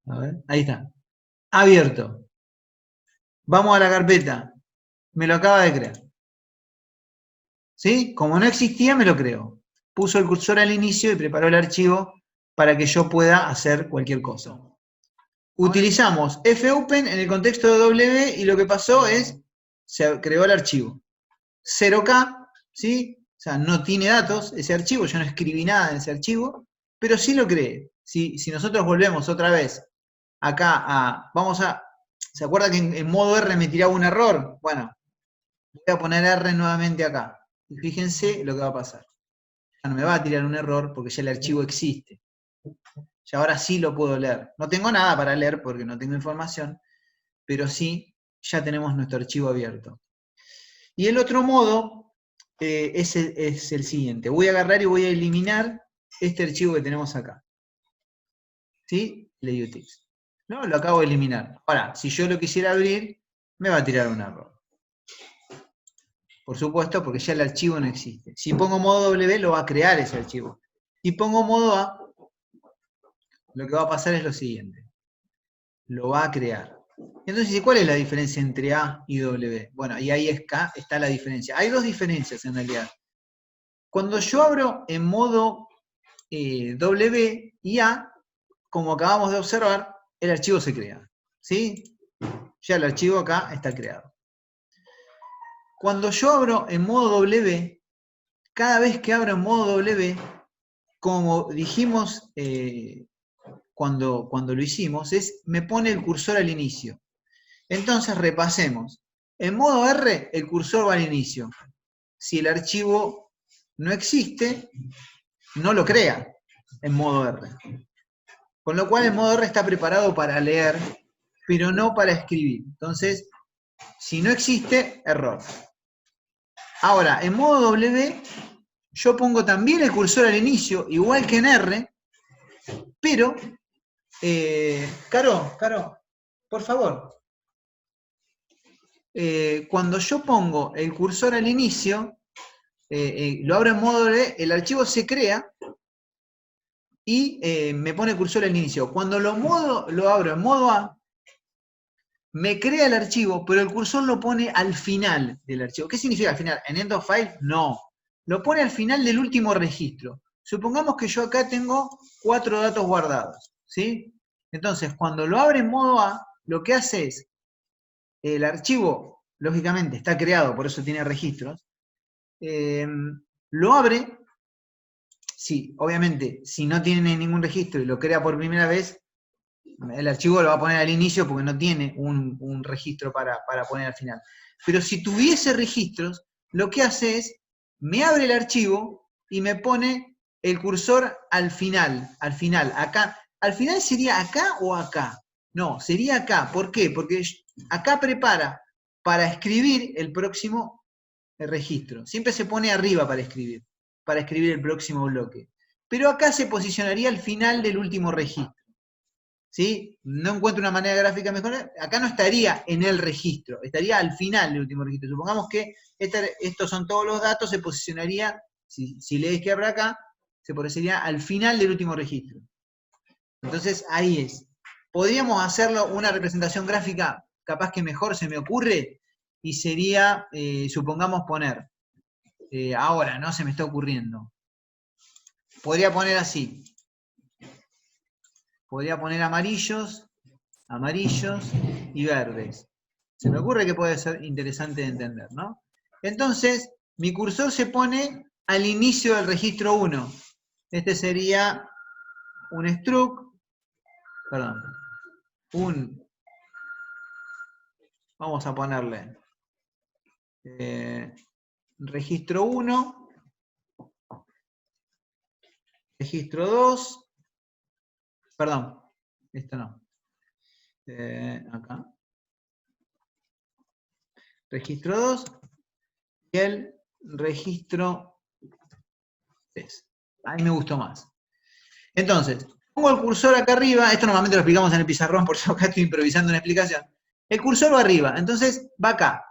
S1: A ver, ahí está. Abierto. Vamos a la carpeta. Me lo acaba de crear. ¿Sí? Como no existía, me lo creó. Puso el cursor al inicio y preparó el archivo para que yo pueda hacer cualquier cosa. Utilizamos fopen en el contexto de W y lo que pasó es, se creó el archivo. 0K, ¿sí? O sea, no tiene datos ese archivo, yo no escribí nada en ese archivo, pero sí lo creé. Si nosotros volvemos otra vez acá ¿se acuerda que en modo R me tiraba un error? Bueno, voy a poner R nuevamente acá. Y fíjense lo que va a pasar. Ya no me va a tirar un error porque ya el archivo existe. Ya ahora sí lo puedo leer. No tengo nada para leer porque no tengo información, pero sí ya tenemos nuestro archivo abierto. Y el otro modo es el siguiente. Voy a agarrar y voy a eliminar este archivo que tenemos acá. ¿Sí? LayUTix. ¿No? Lo acabo de eliminar. Ahora, si yo lo quisiera abrir, me va a tirar un error. Por supuesto, porque ya el archivo no existe. Si pongo modo W, lo va a crear ese archivo. Si pongo modo A, lo que va a pasar es lo siguiente. Lo va a crear. Entonces, ¿cuál es la diferencia entre A y W? Bueno, y ahí está la diferencia. Hay dos diferencias en realidad. Cuando yo abro en modo W y A, como acabamos de observar, el archivo se crea. ¿Sí? Ya el archivo acá está creado. Cuando yo abro en modo W, cada vez que abro en modo W, como dijimos cuando lo hicimos, me pone el cursor al inicio. Entonces repasemos. En modo R, el cursor va al inicio. Si el archivo no existe, no lo crea en modo R. Con lo cual el modo R está preparado para leer, pero no para escribir. Entonces, si no existe, error. Ahora, en modo W, yo pongo también el cursor al inicio, igual que en R, pero Caro, por favor. Cuando yo pongo el cursor al inicio, lo abro en modo W, el archivo se crea y me pone el cursor al inicio. Cuando lo abro en modo A, me crea el archivo, pero el cursor lo pone al final del archivo. ¿Qué significa al final? ¿En end of file? No. Lo pone al final del último registro. Supongamos que yo acá tengo 4 datos guardados, ¿sí? Entonces, cuando lo abre en modo A, lo que hace es, el archivo, lógicamente, está creado, por eso tiene registros, lo abre, sí, obviamente, si no tiene ningún registro y lo crea por primera vez, el archivo lo va a poner al inicio porque no tiene un registro para poner al final. Pero si tuviese registros, lo que hace es, me abre el archivo y me pone el cursor al final, acá. ¿Al final sería acá o acá? No, sería acá. ¿Por qué? Porque acá prepara para escribir el próximo registro. Siempre se pone arriba para escribir el próximo bloque. Pero acá se posicionaría al final del último registro. ¿Sí? No encuentro una manera gráfica mejor. Acá no estaría en el registro, estaría al final del último registro. Supongamos que estos son todos los datos, se posicionaría, si le izquierda para acá, se posicionaría al final del último registro. Entonces, ahí es. Podríamos hacerlo una representación gráfica, capaz que mejor se me ocurre, y sería, supongamos poner, ahora, no se me está ocurriendo. Podría poner así. Podría poner amarillos y verdes. Se me ocurre que puede ser interesante de entender, ¿no? Entonces, mi cursor se pone al inicio del registro 1. Este sería un struct, perdón, vamos a ponerle registro 1, registro 2, perdón, esto no, acá, registro 2 y el registro 3. A mí me gustó más. Entonces, pongo el cursor acá arriba, esto normalmente lo explicamos en el pizarrón, por eso acá estoy improvisando una explicación. El cursor va arriba, entonces va acá.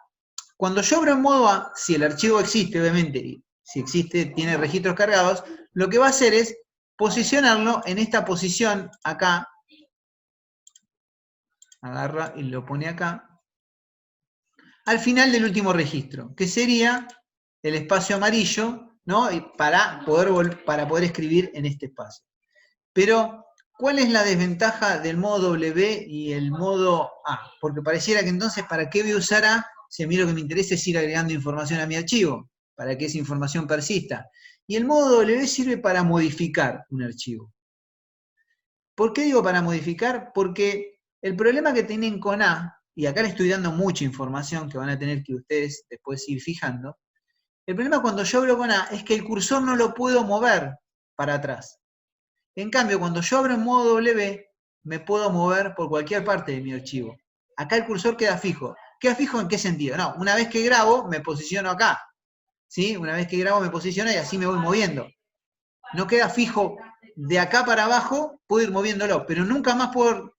S1: Cuando yo abro en modo A, si el archivo existe, obviamente, y si existe, tiene registros cargados, lo que va a hacer es posicionarlo en esta posición acá. Agarra y lo pone acá. Al final del último registro, que sería el espacio amarillo, ¿no? Y para poder escribir en este espacio. Pero, ¿cuál es la desventaja del modo W y el modo A? Porque pareciera que entonces, ¿para qué voy a usar A si a mí lo que me interesa es ir agregando información a mi archivo? Para que esa información persista. Y el modo W sirve para modificar un archivo. ¿Por qué digo para modificar? Porque el problema que tienen con A, y acá le estoy dando mucha información que van a tener que ustedes después ir fijando, el problema cuando yo abro con A es que el cursor no lo puedo mover para atrás. En cambio, cuando yo abro en modo W, me puedo mover por cualquier parte de mi archivo. Acá el cursor queda fijo. ¿Queda fijo en qué sentido? No, una vez que grabo, me posiciono acá. ¿Sí? Una vez que grabo, me posiciono y así me voy moviendo. No queda fijo de acá para abajo, puedo ir moviéndolo, pero nunca más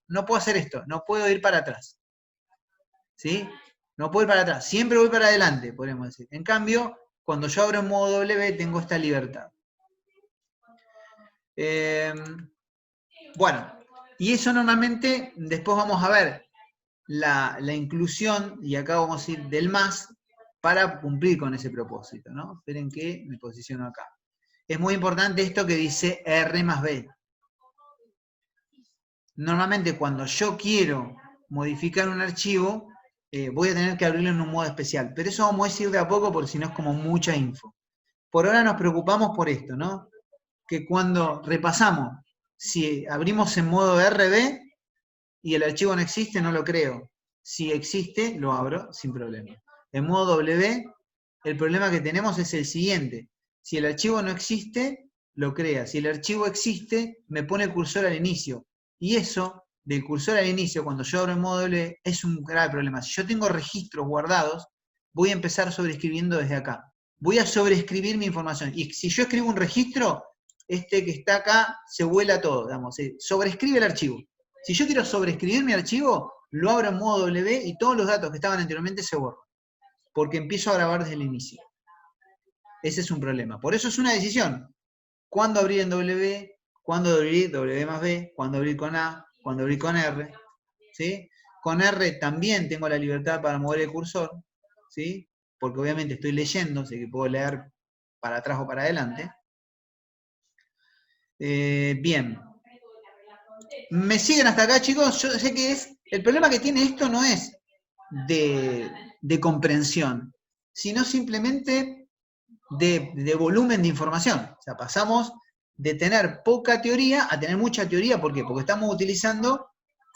S1: no puedo hacer esto, no puedo ir para atrás. ¿Sí? No puedo ir para atrás, siempre voy para adelante, podemos decir. En cambio, cuando yo abro en modo W, tengo esta libertad. Bueno, y eso normalmente, después vamos a ver la inclusión, y acá vamos a ir del más, para cumplir con ese propósito, ¿no? Esperen que me posiciono acá. Es muy importante esto que dice R más B. Normalmente cuando yo quiero modificar un archivo, voy a tener que abrirlo en un modo especial. Pero eso vamos a decir de a poco porque si no es como mucha info. Por ahora nos preocupamos por esto, ¿no? Que cuando repasamos, si abrimos en modo RB y el archivo no existe, no lo creo. Si existe, lo abro sin problema. En modo W, el problema que tenemos es el siguiente. Si el archivo no existe, lo crea. Si el archivo existe, me pone el cursor al inicio. Y eso, del cursor al inicio, cuando yo abro en modo W, es un grave problema. Si yo tengo registros guardados, voy a empezar sobreescribiendo desde acá. Voy a sobreescribir mi información. Y si yo escribo un registro, este que está acá se vuela todo, digamos, sobreescribe el archivo. Si yo quiero sobreescribir mi archivo, lo abro en modo W y todos los datos que estaban anteriormente se borran. Porque empiezo a grabar desde el inicio. Ese es un problema. Por eso es una decisión. ¿Cuándo abrir en W? ¿Cuándo abrir W más B? ¿Cuándo abrir con A? ¿Cuándo abrir con R? ¿Sí? Con R también tengo la libertad para mover el cursor, ¿sí? Porque obviamente estoy leyendo, así que puedo leer para atrás o para adelante. Bien. ¿Me siguen hasta acá, chicos? Yo sé que el problema que tiene esto no es de comprensión, sino simplemente de volumen de información. O sea, pasamos de tener poca teoría a tener mucha teoría. ¿Por qué? Porque estamos utilizando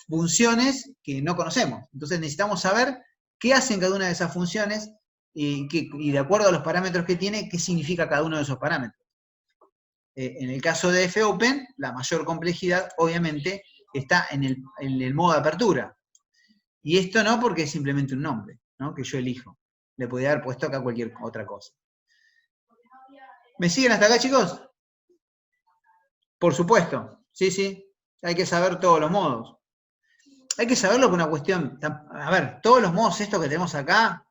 S1: funciones que no conocemos. Entonces necesitamos saber qué hacen cada una de esas funciones y de acuerdo a los parámetros que tiene, qué significa cada uno de esos parámetros. En el caso de fopen, la mayor complejidad, obviamente, está en el modo de apertura. Y esto no porque es simplemente un nombre, ¿no? Que yo elijo. Le podría haber puesto acá cualquier otra cosa. ¿Me siguen hasta acá, chicos? Por supuesto. Sí, sí. Hay que saber todos los modos. Hay que saberlo por una cuestión. A ver, todos los modos estos que tenemos acá.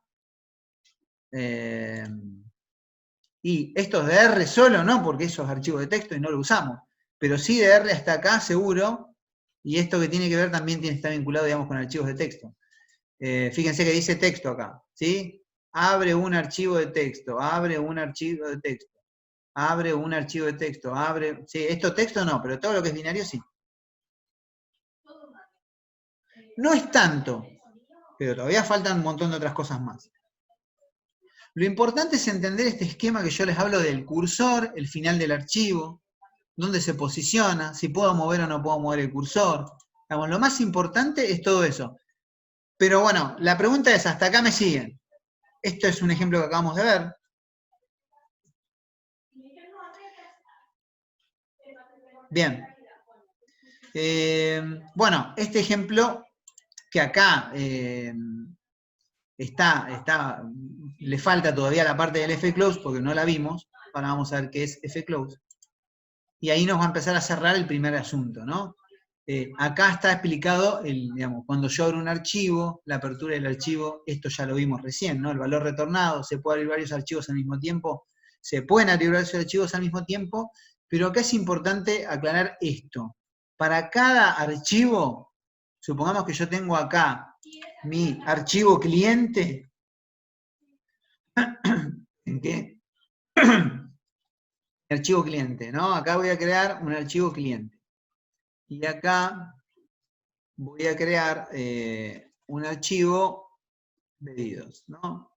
S1: Y estos de R solo, no, porque eso es archivo de texto y no lo usamos. Pero sí de R hasta acá, seguro. Y esto que tiene que ver también está vinculado, digamos, con archivos de texto. Fíjense que dice texto acá, ¿sí? Abre un archivo de texto, abre un archivo de texto, abre un archivo de texto, abre... Sí, esto texto no, pero todo lo que es binario sí. No es tanto, pero todavía faltan un montón de otras cosas más. Lo importante es entender este esquema que yo les hablo del cursor, el final del archivo, dónde se posiciona, si puedo mover o no puedo mover el cursor. Digamos, lo más importante es todo eso. Pero bueno, la pregunta es, ¿hasta acá me siguen? Esto es un ejemplo que acabamos de ver. Bien. Bueno, este ejemplo que acá le falta todavía la parte del fclose porque no la vimos. Ahora vamos a ver qué es fclose. Y ahí nos va a empezar a cerrar el primer asunto, ¿no? Acá está explicado, digamos, cuando yo abro un archivo, la apertura del archivo, esto ya lo vimos recién, ¿no? El valor retornado, se puede abrir varios archivos al mismo tiempo, se pueden abrir varios archivos al mismo tiempo, pero acá es importante aclarar esto. Para cada archivo, supongamos que yo tengo acá mi archivo cliente, ¿en qué? Archivo cliente, ¿no? Acá voy a crear un archivo cliente. Y acá voy a crear un archivo pedidos, ¿no?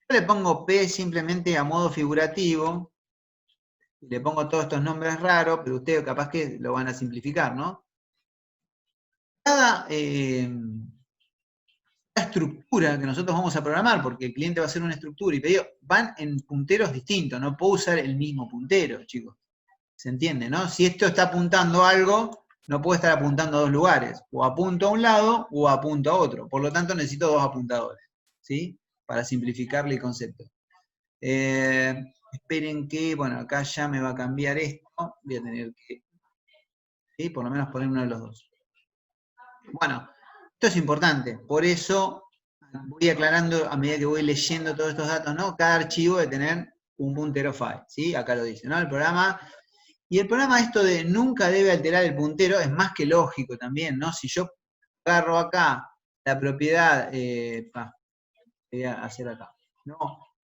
S1: Yo le pongo P simplemente a modo figurativo, y le pongo todos estos nombres raros, pero ustedes capaz que lo van a simplificar, ¿no? Cada estructura que nosotros vamos a programar, porque el cliente va a hacer una estructura y pedido, van en punteros distintos, no puedo usar el mismo puntero, chicos. ¿Se entiende, no? Si esto está apuntando a algo, no puedo estar apuntando a dos lugares. O apunto a un lado o apunto a otro. Por lo tanto, necesito dos apuntadores, ¿sí? Para simplificarle el concepto. Esperen que, bueno, acá ya me va a cambiar esto. Voy a tener que, ¿sí? Por lo menos poner uno de los dos. Bueno, esto es importante. Por eso voy aclarando a medida que voy leyendo todos estos datos, ¿no? Cada archivo debe tener un puntero file, ¿sí? Acá lo dice, ¿no? El programa... Y el programa esto de nunca debe alterar el puntero es más que lógico también, ¿no? Si yo agarro acá la propiedad, voy a hacer acá, ¿no?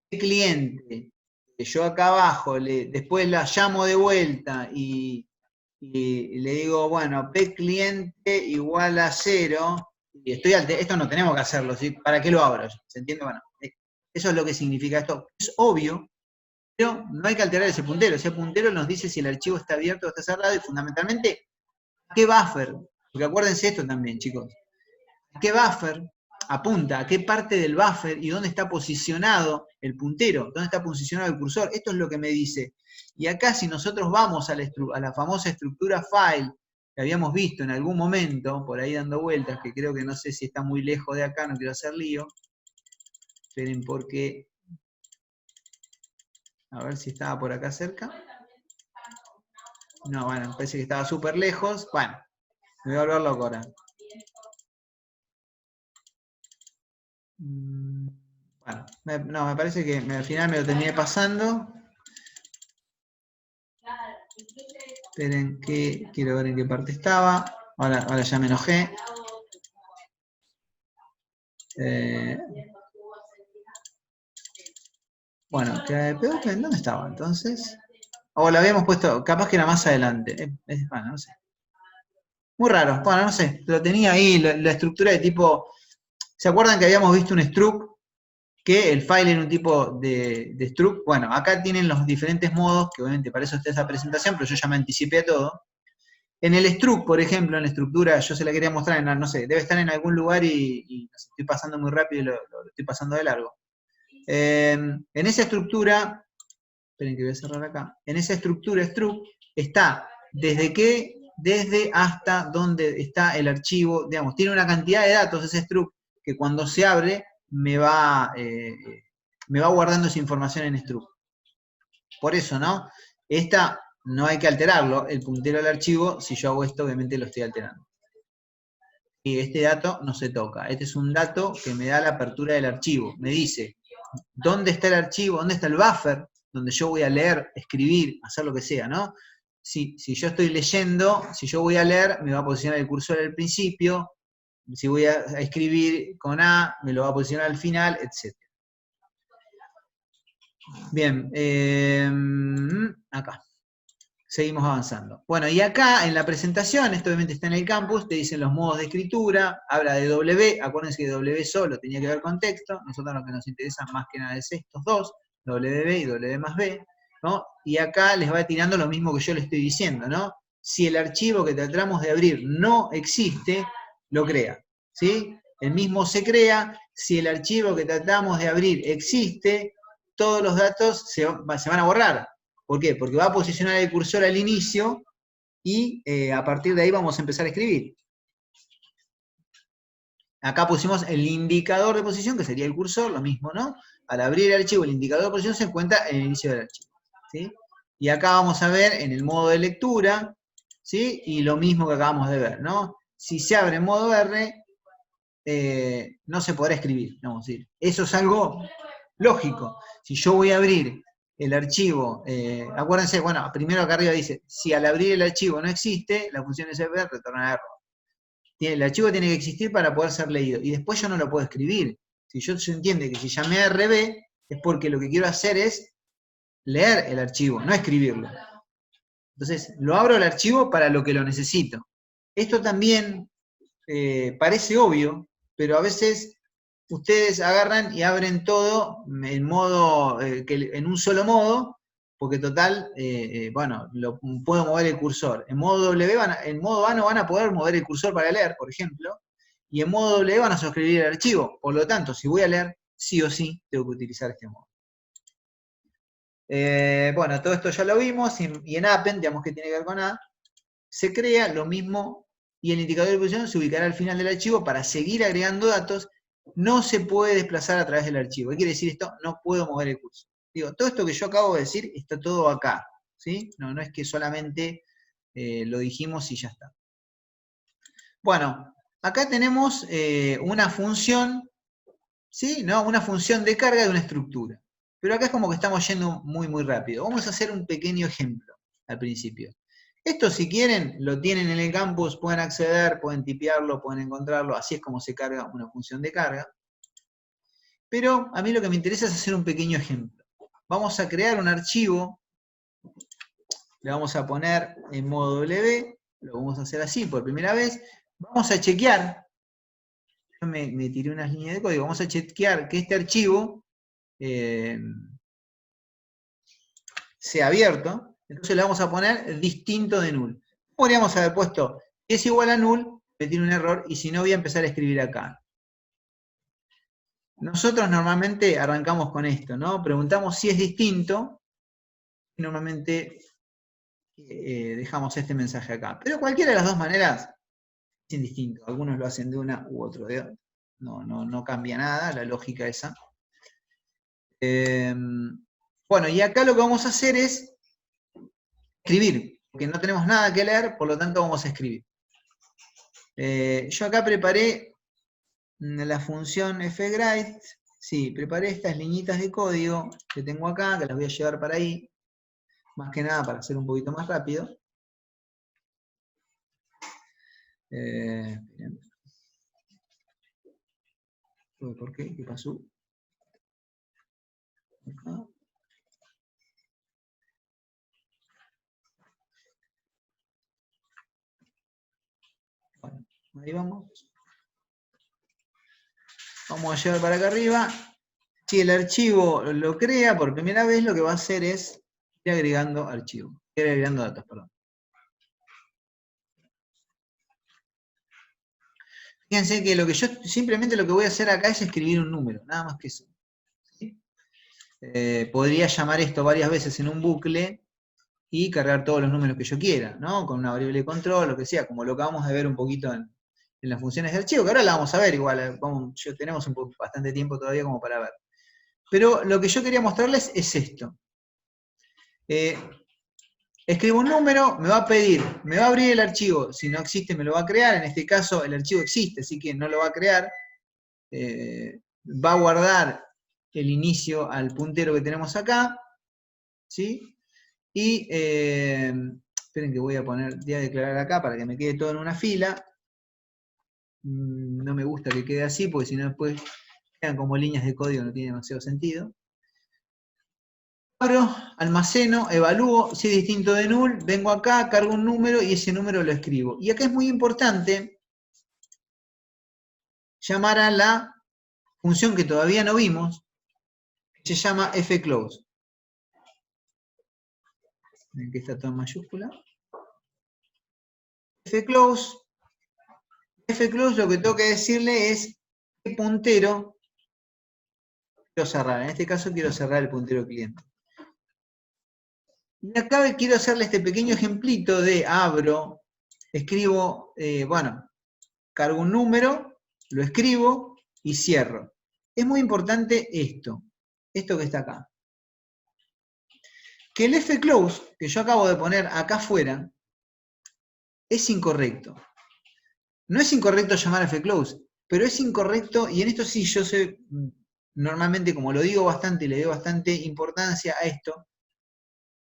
S1: El cliente, que yo acá abajo, después la llamo de vuelta y le digo, bueno, P cliente igual a 0, y esto no tenemos que hacerlo, ¿sí? ¿Para qué lo abro? ¿Se entiende? Bueno, eso es lo que significa esto. Es obvio, pero no hay que alterar ese puntero nos dice si el archivo está abierto o está cerrado y fundamentalmente a qué buffer, porque acuérdense esto también, chicos, a qué buffer apunta, a qué parte del buffer y dónde está posicionado el puntero, dónde está posicionado el cursor, esto es lo que me dice. Y acá si nosotros vamos a la famosa estructura file que habíamos visto en algún momento, por ahí dando vueltas, que creo que no sé si está muy lejos de acá, no quiero hacer lío, esperen porque... A ver si estaba por acá cerca. No, bueno, parece que estaba súper lejos. Bueno, Me voy a volver loco ahora. Bueno, no, me parece que al final me lo terminé pasando. Esperen que quiero ver en qué parte estaba. Ahora ya me enojé. Bueno, ¿dónde estaba entonces? O la habíamos puesto, capaz que era más adelante. Bueno, no sé. Muy raro. Bueno, no sé. Lo tenía ahí, la estructura de tipo. ¿Se acuerdan que habíamos visto un struct? Que el file era un tipo de struct. Bueno, acá tienen los diferentes modos, que obviamente para eso está esa presentación, pero yo ya me anticipé a todo. En el struct, por ejemplo, en la estructura, yo se la quería mostrar, no sé, debe estar en algún lugar y estoy pasando muy rápido y lo estoy pasando de largo. En esa estructura, esperen que voy a cerrar acá, en esa estructura struct está desde hasta donde está el archivo, digamos, tiene una cantidad de datos ese struct que cuando se abre me va guardando esa información en struct. Por eso, ¿no? Esta no hay que alterarlo, el puntero del archivo, si yo hago esto, obviamente lo estoy alterando. Y este dato no se toca. Este es un dato que me da la apertura del archivo. Me dice dónde está el archivo, dónde está el buffer, donde yo voy a leer, escribir, hacer lo que sea, ¿no? Si yo estoy leyendo, si yo voy a leer, me va a posicionar el cursor al principio. Si voy a escribir con A, me lo va a posicionar al final, etc. Bien, acá. Seguimos avanzando. Bueno, y acá en la presentación, esto obviamente está en el campus, te dicen los modos de escritura, habla de W, acuérdense que W solo tenía que ver con texto, nosotros lo que nos interesa más que nada es estos dos, WB y W más B, ¿no? Y acá les va tirando lo mismo que yo le estoy diciendo, ¿no? Si el archivo que tratamos de abrir no existe, lo crea, ¿sí? El mismo se crea, si el archivo que tratamos de abrir existe, todos los datos se van a borrar. ¿Por qué? Porque va a posicionar el cursor al inicio y a partir de ahí vamos a empezar a escribir. Acá pusimos el indicador de posición, que sería el cursor, lo mismo, ¿no? Al abrir el archivo, el indicador de posición se encuentra en el inicio del archivo, ¿sí? Y acá vamos a ver en el modo de lectura, ¿sí? Y lo mismo que acabamos de ver, ¿no? Si se abre en modo R, no se podrá escribir, vamos a decir. Eso es algo lógico. Si yo voy a abrir el archivo, acuérdense, bueno, primero acá arriba dice, si al abrir el archivo no existe, la función SVR retorna error. El archivo tiene que existir para poder ser leído, y después yo no lo puedo escribir. Si yo se entiende que si llamé a RB, es porque lo que quiero hacer es leer el archivo, no escribirlo. Entonces, lo abro el archivo para lo que lo necesito. Esto también parece obvio, pero a veces ustedes agarran y abren todo en modo, en un solo modo, porque total, bueno, puedo mover el cursor. En modo W, en modo A no van a poder mover el cursor para leer, por ejemplo, y en modo W van a suscribir el archivo. Por lo tanto, si voy a leer, sí o sí tengo que utilizar este modo. Bueno, todo esto ya lo vimos, y en append, digamos que tiene que ver con A, se crea lo mismo y el indicador de posición se ubicará al final del archivo para seguir agregando datos. No se puede desplazar a través del archivo. ¿Qué quiere decir esto? No puedo mover el cursor. Digo, todo esto que yo acabo de decir está todo acá, ¿sí? No es que solamente lo dijimos y ya está. Bueno, acá tenemos una función, ¿sí? ¿No? Una función de carga de una estructura. Pero acá es como que estamos yendo muy, muy rápido. Vamos a hacer un pequeño ejemplo al principio. Esto, si quieren, lo tienen en el campus, pueden acceder, pueden tipearlo, pueden encontrarlo. Así es como se carga una función de carga. Pero a mí lo que me interesa es hacer un pequeño ejemplo. Vamos a crear un archivo, le vamos a poner en modo W, lo vamos a hacer así por primera vez. Vamos a chequear, yo me tiré unas líneas de código, vamos a chequear que este archivo sea abierto. Entonces le vamos a poner distinto de null. Podríamos haber puesto es igual a null, que tiene un error, y si no voy a empezar a escribir acá. Nosotros normalmente arrancamos con esto, ¿no? Preguntamos si es distinto, y normalmente dejamos este mensaje acá. Pero cualquiera de las dos maneras es indistinto. Algunos lo hacen de una u otro de otra. No cambia nada la lógica esa. Bueno, y acá lo que vamos a hacer es escribir, porque no tenemos nada que leer, por lo tanto vamos a escribir. Yo acá preparé la función fgride. Sí, preparé estas liñitas de código que tengo acá, que las voy a llevar para ahí. Más que nada para hacer un poquito más rápido. Bien. ¿Por qué? ¿Qué pasó? Acá. Bueno, ahí vamos. Vamos a llevar para acá arriba. Si el archivo lo crea por primera vez, lo que va a hacer es ir agregando archivos. Ir agregando datos, perdón. Fíjense que simplemente lo que voy a hacer acá es escribir un número, nada más que eso. ¿Sí? Podría llamar esto varias veces en un bucle y cargar todos los números que yo quiera, ¿no? Con una variable de control, lo que sea, como lo acabamos de ver un poquito en las funciones de archivo, que ahora la vamos a ver igual, tenemos bastante tiempo todavía como para ver. Pero lo que yo quería mostrarles es esto. Escribo un número, me va a pedir, me va a abrir el archivo, si no existe me lo va a crear, en este caso el archivo existe, así que no lo va a crear, va a guardar el inicio al puntero que tenemos acá, ¿sí? Y, esperen que voy a declarar acá para que me quede todo en una fila, no me gusta que quede así, porque si no después quedan como líneas de código, no tiene demasiado sentido. Abro, almaceno, evalúo, si es distinto de null, vengo acá, cargo un número y ese número lo escribo. Y acá es muy importante llamar a la función que todavía no vimos, que se llama fclose. Ven que está todo en mayúscula. Fclose lo que tengo que decirle es qué puntero quiero cerrar. En este caso quiero cerrar el puntero cliente. Y acá quiero hacerle este pequeño ejemplito de abro, escribo, cargo un número, lo escribo y cierro. Es muy importante esto que está acá. Que el fclose, que yo acabo de poner acá afuera, es incorrecto. No es incorrecto llamar a fclose, pero es incorrecto, y en esto sí yo sé, normalmente como lo digo bastante y le doy bastante importancia a esto,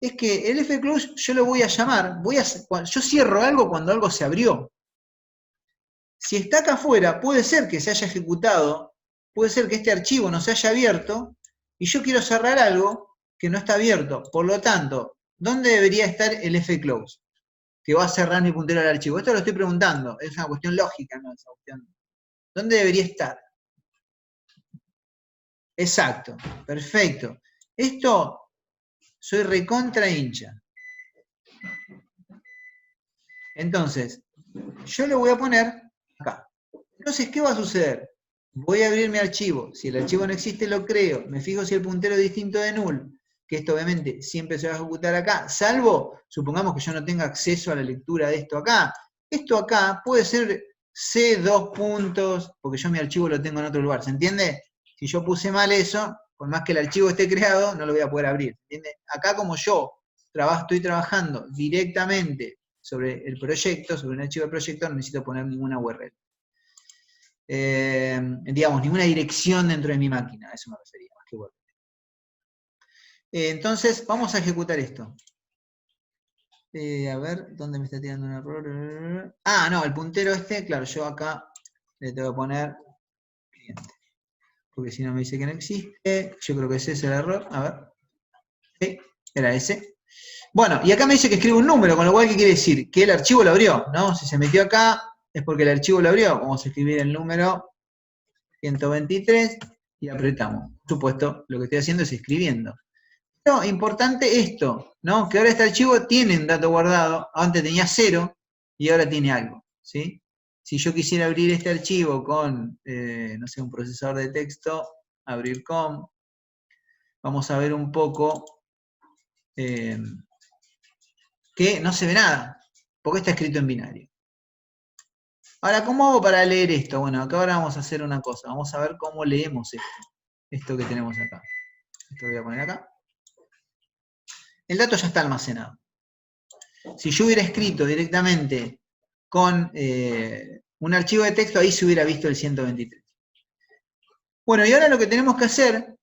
S1: es que el fclose yo lo voy a llamar, yo cierro algo cuando algo se abrió. Si está acá afuera, puede ser que se haya ejecutado, puede ser que este archivo no se haya abierto, y yo quiero cerrar algo que no está abierto. Por lo tanto, ¿dónde debería estar el fclose? Que va a cerrar mi puntero al archivo. Esto lo estoy preguntando, es una cuestión lógica, ¿no? Esa cuestión. ¿Dónde debería estar? Exacto, perfecto. Esto, soy recontra hincha. Entonces, yo lo voy a poner acá. Entonces, ¿qué va a suceder? Voy a abrir mi archivo. Si el archivo no existe, lo creo. Me fijo si el puntero es distinto de null, que esto obviamente siempre se va a ejecutar acá, salvo, supongamos que yo no tenga acceso a la lectura de esto acá. Esto acá puede ser C2 puntos, porque yo mi archivo lo tengo en otro lugar, ¿se entiende? Si yo puse mal eso, por más que el archivo esté creado, no lo voy a poder abrir, ¿entiende? Acá como yo estoy trabajando directamente sobre el proyecto, sobre un archivo de proyecto, no necesito poner ninguna URL. Digamos, ninguna dirección dentro de mi máquina, a eso me refería, más que URL. Entonces, vamos a ejecutar esto. A ver, ¿dónde me está tirando un error? Ah, no, el puntero este, claro, yo acá le tengo que poner cliente. Porque si no me dice que no existe, yo creo que ese es el error. A ver. Sí, era ese. Bueno, y acá me dice que escribe un número, con lo cual, ¿qué quiere decir? Que el archivo lo abrió, ¿no? Si se metió acá, es porque el archivo lo abrió. Vamos a escribir el número 123 y apretamos. Por supuesto, lo que estoy haciendo es escribiendo. Pero importante esto, ¿no? Que ahora este archivo tiene un dato guardado, antes tenía 0 y ahora tiene algo, ¿sí? Si yo quisiera abrir este archivo con, no sé, un procesador de texto, abrir com, vamos a ver un poco que no se ve nada, porque está escrito en binario. Ahora, ¿cómo hago para leer esto? Bueno, acá ahora vamos a hacer una cosa, vamos a ver cómo leemos esto que tenemos acá. Esto lo voy a poner acá. El dato ya está almacenado. Si yo hubiera escrito directamente con un archivo de texto, ahí se hubiera visto el 123. Bueno, y ahora lo que tenemos que hacer,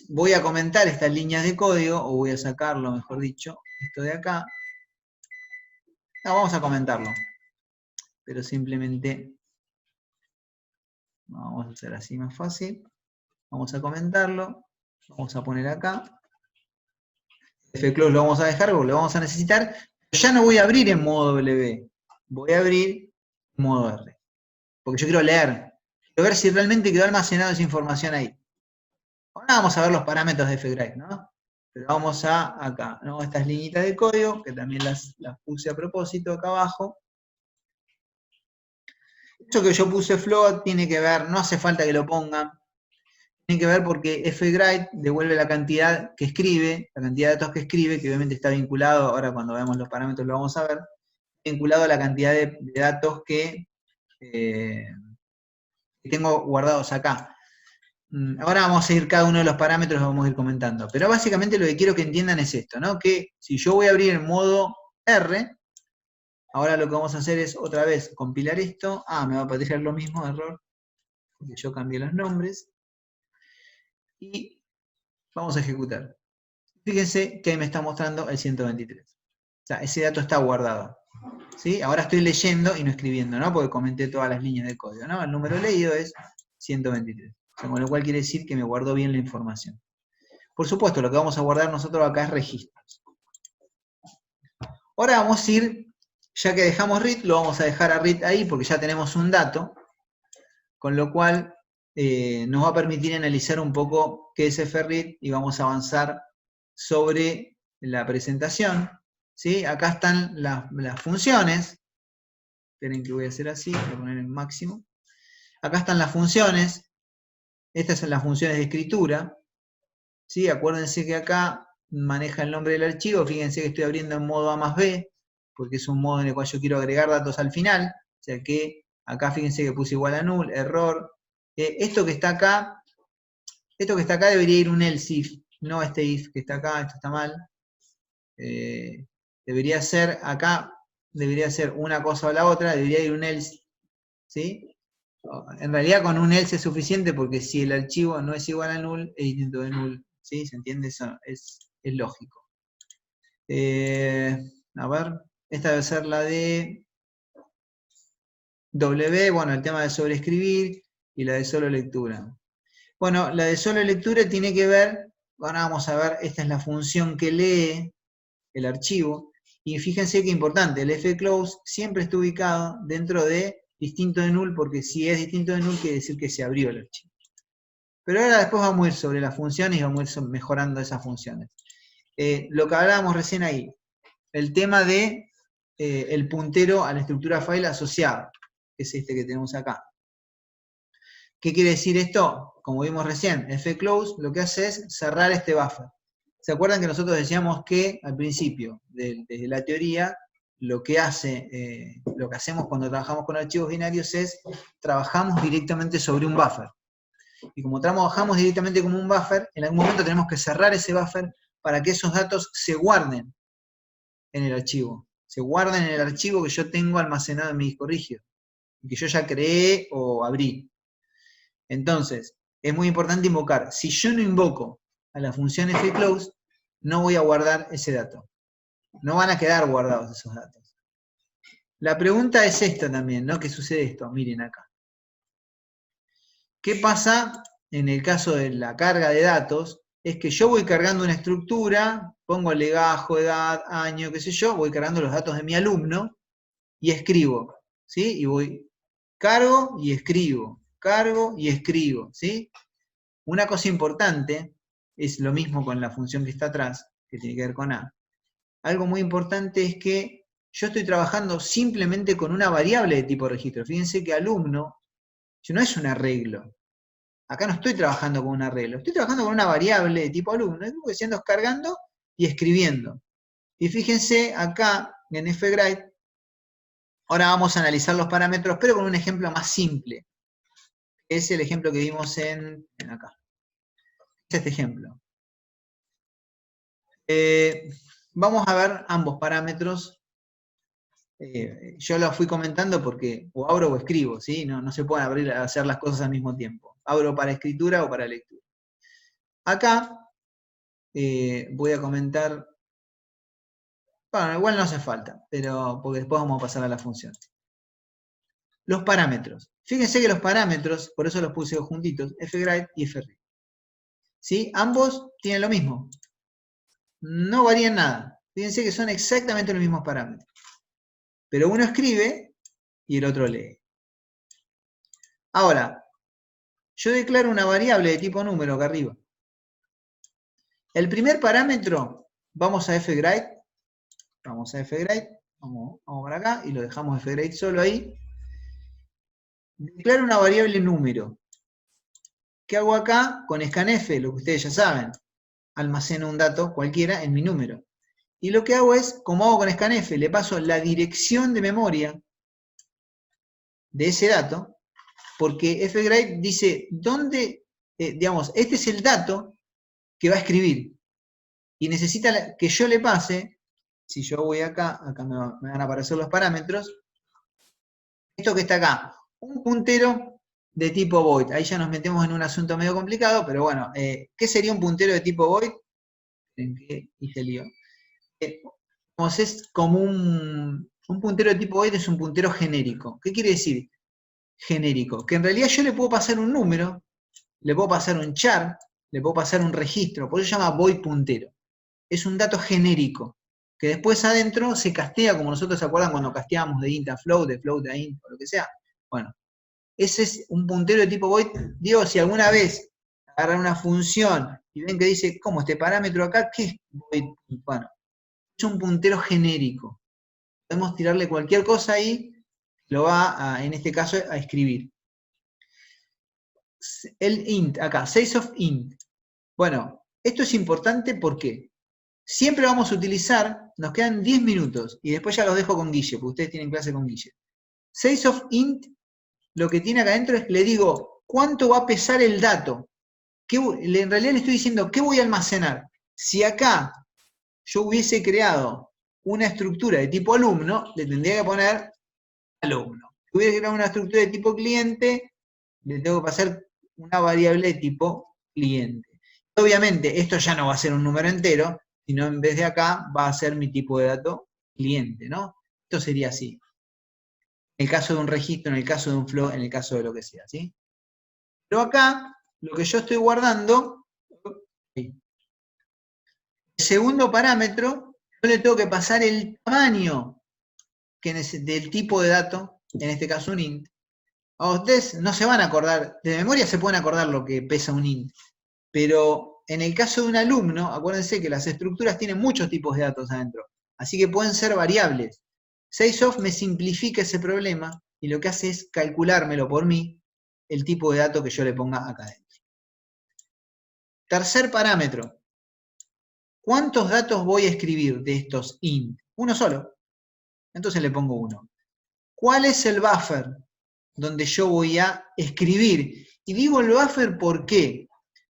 S1: voy a comentar estas líneas de código, o voy a sacarlo, mejor dicho, esto de acá. No, vamos a comentarlo. Pero simplemente, vamos a hacer así más fácil. Vamos a comentarlo. Vamos a poner acá. Fclose lo vamos a dejar porque lo vamos a necesitar. Ya no voy a abrir en modo W. Voy a abrir en modo R. Porque yo quiero leer. Quiero ver si realmente quedó almacenada esa información ahí. Ahora vamos a ver los parámetros de fgride, ¿no? Pero vamos a acá, ¿no? Estas liñitas de código, que también las puse a propósito acá abajo. Esto que yo puse float tiene que ver, no hace falta que lo pongan, tiene que ver porque fgride devuelve la cantidad que escribe, la cantidad de datos que escribe, que obviamente está vinculado, ahora cuando veamos los parámetros lo vamos a ver, vinculado a la cantidad de datos que tengo guardados acá. Ahora vamos a ir cada uno de los parámetros, vamos a ir comentando. Pero básicamente lo que quiero que entiendan es esto, ¿no? Que si yo voy a abrir en modo R, ahora lo que vamos a hacer es otra vez compilar esto. Me va a aparecer lo mismo, error, porque yo cambié los nombres. Y vamos a ejecutar. Fíjense que ahí me está mostrando el 123. O sea, ese dato está guardado. ¿Sí? Ahora estoy leyendo y no escribiendo, ¿no? Porque comenté todas las líneas de código, ¿no? El número leído es 123. O sea, con lo cual quiere decir que me guardó bien la información. Por supuesto, lo que vamos a guardar nosotros acá es registros. Ahora vamos a ir, ya que dejamos read, lo vamos a dejar a read ahí porque ya tenemos un dato, con lo cual nos va a permitir analizar un poco qué es fread y vamos a avanzar sobre la presentación. ¿Sí? Acá están las funciones. Esperen que voy a hacer así, voy a poner en máximo. Acá están las funciones. Estas son las funciones de escritura. ¿Sí? Acuérdense que acá maneja el nombre del archivo. Fíjense que estoy abriendo en modo A más B, porque es un modo en el cual yo quiero agregar datos al final. O sea que acá fíjense que puse igual a null, error. Esto que está acá debería ir un else if, no este if que está acá, esto está mal. Debería ser acá, debería ser una cosa o la otra, debería ir un else, ¿sí? En realidad con un else es suficiente porque si el archivo no es igual a null, es distinto de null, ¿sí? ¿Se entiende? Eso es lógico. A ver, esta debe ser la de W, bueno, el tema de sobreescribir, y la de solo lectura. Bueno, la de solo lectura tiene que ver, ahora vamos a ver, esta es la función que lee el archivo, y fíjense que importante, el fclose siempre está ubicado dentro de distinto de null, porque si es distinto de null quiere decir que se abrió el archivo. Pero ahora después vamos a ir sobre las funciones y vamos a ir mejorando esas funciones. Lo que hablábamos recién ahí, el tema de el puntero a la estructura file asociada, que es este que tenemos acá. ¿Qué quiere decir esto? Como vimos recién, fclose lo que hace es cerrar este buffer. ¿Se acuerdan que nosotros decíamos que al principio, desde la teoría, lo que hacemos cuando trabajamos con archivos binarios es trabajamos directamente sobre un buffer? Y como trabajamos directamente como un buffer, en algún momento tenemos que cerrar ese buffer para que esos datos se guarden en el archivo. Se guarden en el archivo que yo tengo almacenado en mi disco rígido, que yo ya creé o abrí. Entonces, es muy importante invocar. Si yo no invoco a la función fclose, no voy a guardar ese dato. No van a quedar guardados esos datos. La pregunta es esta también, ¿no? ¿Qué sucede esto? Miren acá. ¿Qué pasa en el caso de la carga de datos? Es que yo voy cargando una estructura, pongo legajo, edad, año, qué sé yo, voy cargando los datos de mi alumno y escribo, ¿sí? Y voy, cargo y escribo, ¿sí? Una cosa importante, es lo mismo con la función que está atrás, que tiene que ver con A. Algo muy importante es que yo estoy trabajando simplemente con una variable de tipo registro. Fíjense que alumno no es un arreglo. Acá no estoy trabajando con un arreglo, estoy trabajando con una variable de tipo alumno. Es lo que estoy haciendo es cargando y escribiendo. Y fíjense acá en fgride, ahora vamos a analizar los parámetros, pero con un ejemplo más simple. Es el ejemplo que vimos en acá. Es este ejemplo. Vamos a ver ambos parámetros. Yo lo fui comentando porque o abro o escribo, ¿sí? No se pueden abrir a hacer las cosas al mismo tiempo. Abro para escritura o para lectura. Acá voy a comentar, bueno, igual no hace falta, pero porque después vamos a pasar a la función. Los parámetros. Fíjense que los parámetros, por eso los puse juntitos, fgrade y fread. ¿Sí? Ambos tienen lo mismo. No varían nada. Fíjense que son exactamente los mismos parámetros. Pero uno escribe y el otro lee. Ahora, yo declaro una variable de tipo número acá arriba. El primer parámetro, vamos a fgrade. Vamos a fgrade. Vamos para acá y lo dejamos fgrade solo ahí. Declaro una variable número. ¿Qué hago acá? Con scanf, lo que ustedes ya saben. Almaceno un dato cualquiera en mi número. Y lo que hago es, como hago con scanf, le paso la dirección de memoria de ese dato, porque fgrade dice dónde, digamos, este es el dato que va a escribir. Y necesita que yo le pase, si yo voy acá me van a aparecer los parámetros, esto que está acá, un puntero de tipo void. Ahí ya nos metemos en un asunto medio complicado, pero bueno, ¿qué sería un puntero de tipo void? ¿En qué hice lío? Es como un puntero de tipo void, es un puntero genérico. ¿Qué quiere decir genérico? Que en realidad yo le puedo pasar un número, le puedo pasar un char, le puedo pasar un registro, por eso se llama void puntero. Es un dato genérico, que después adentro se castea, como nosotros se acuerdan cuando casteábamos de int a float, de float a int, o lo que sea. Bueno, ese es un puntero de tipo void. Digo, si alguna vez agarran una función y ven que dice, ¿cómo este parámetro acá? ¿Qué es void? Bueno, es un puntero genérico. Podemos tirarle cualquier cosa ahí, lo va, en este caso, a escribir. El int, acá, size of int. Bueno, esto es importante porque siempre vamos a utilizar, nos quedan 10 minutos, y después ya los dejo con Guille, porque ustedes tienen clase con Guille. Size of int, lo que tiene acá adentro es, le digo, ¿cuánto va a pesar el dato? En realidad le estoy diciendo, ¿qué voy a almacenar? Si acá yo hubiese creado una estructura de tipo alumno, le tendría que poner alumno. Si hubiese creado una estructura de tipo cliente, le tengo que pasar una variable de tipo cliente. Obviamente, esto ya no va a ser un número entero, sino en vez de acá va a ser mi tipo de dato cliente, ¿no? Esto sería así. En el caso de un registro, en el caso de un flow, en el caso de lo que sea, ¿sí? Pero acá, lo que yo estoy guardando, el segundo parámetro, yo le tengo que pasar el tamaño del tipo de dato, en este caso un int. A ustedes no se van a acordar, de memoria se pueden acordar lo que pesa un int, pero en el caso de un alumno, acuérdense que las estructuras tienen muchos tipos de datos adentro, así que pueden ser variables. SizeOf me simplifica ese problema y lo que hace es calculármelo por mí el tipo de dato que yo le ponga acá adentro. Tercer parámetro. ¿Cuántos datos voy a escribir de estos int? Uno solo. Entonces le pongo uno. ¿Cuál es el buffer donde yo voy a escribir? Y digo el buffer ¿por qué?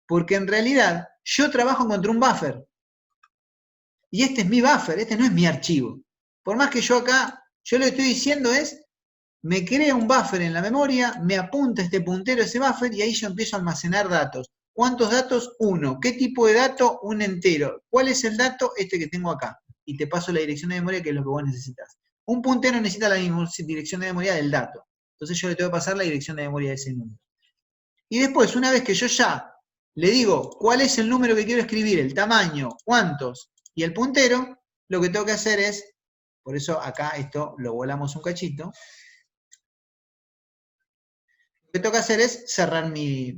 S1: Porque en realidad yo trabajo contra un buffer. Y este es mi buffer, este no es mi archivo. Por más que yo acá, yo lo que estoy diciendo es, me crea un buffer en la memoria, me apunta este puntero a ese buffer y ahí yo empiezo a almacenar datos. ¿Cuántos datos? Uno. ¿Qué tipo de dato? Un entero. ¿Cuál es el dato? Este que tengo acá. Y te paso la dirección de memoria que es lo que vos necesitas. Un puntero necesita la misma dirección de memoria del dato. Entonces yo le tengo que pasar la dirección de memoria de ese número. Y después, una vez que yo ya le digo cuál es el número que quiero escribir, el tamaño, cuántos y el puntero, lo que tengo que hacer es, por eso acá esto lo volamos un cachito, lo que tengo que hacer es cerrar mi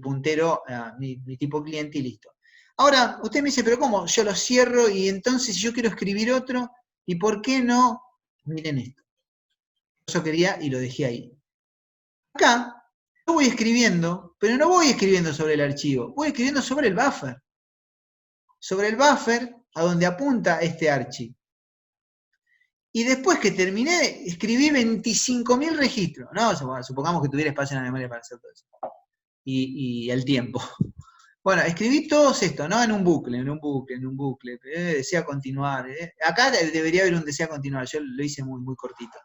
S1: puntero, mi tipo cliente y listo. Ahora, usted me dice, pero ¿cómo? Yo lo cierro y entonces yo quiero escribir otro, ¿y por qué no? Miren esto. Eso quería y lo dejé ahí. Acá, yo voy escribiendo, pero no voy escribiendo sobre el archivo, voy escribiendo sobre el buffer. Sobre el buffer a donde apunta este archivo. Y después que terminé, escribí 25.000 registros. No, supongamos que tuviera espacio en la memoria para hacer todo eso. Y el tiempo. Bueno, escribí todos esto, ¿no? En un bucle, desea continuar. Acá debería haber un desea continuar, yo lo hice muy, muy cortito.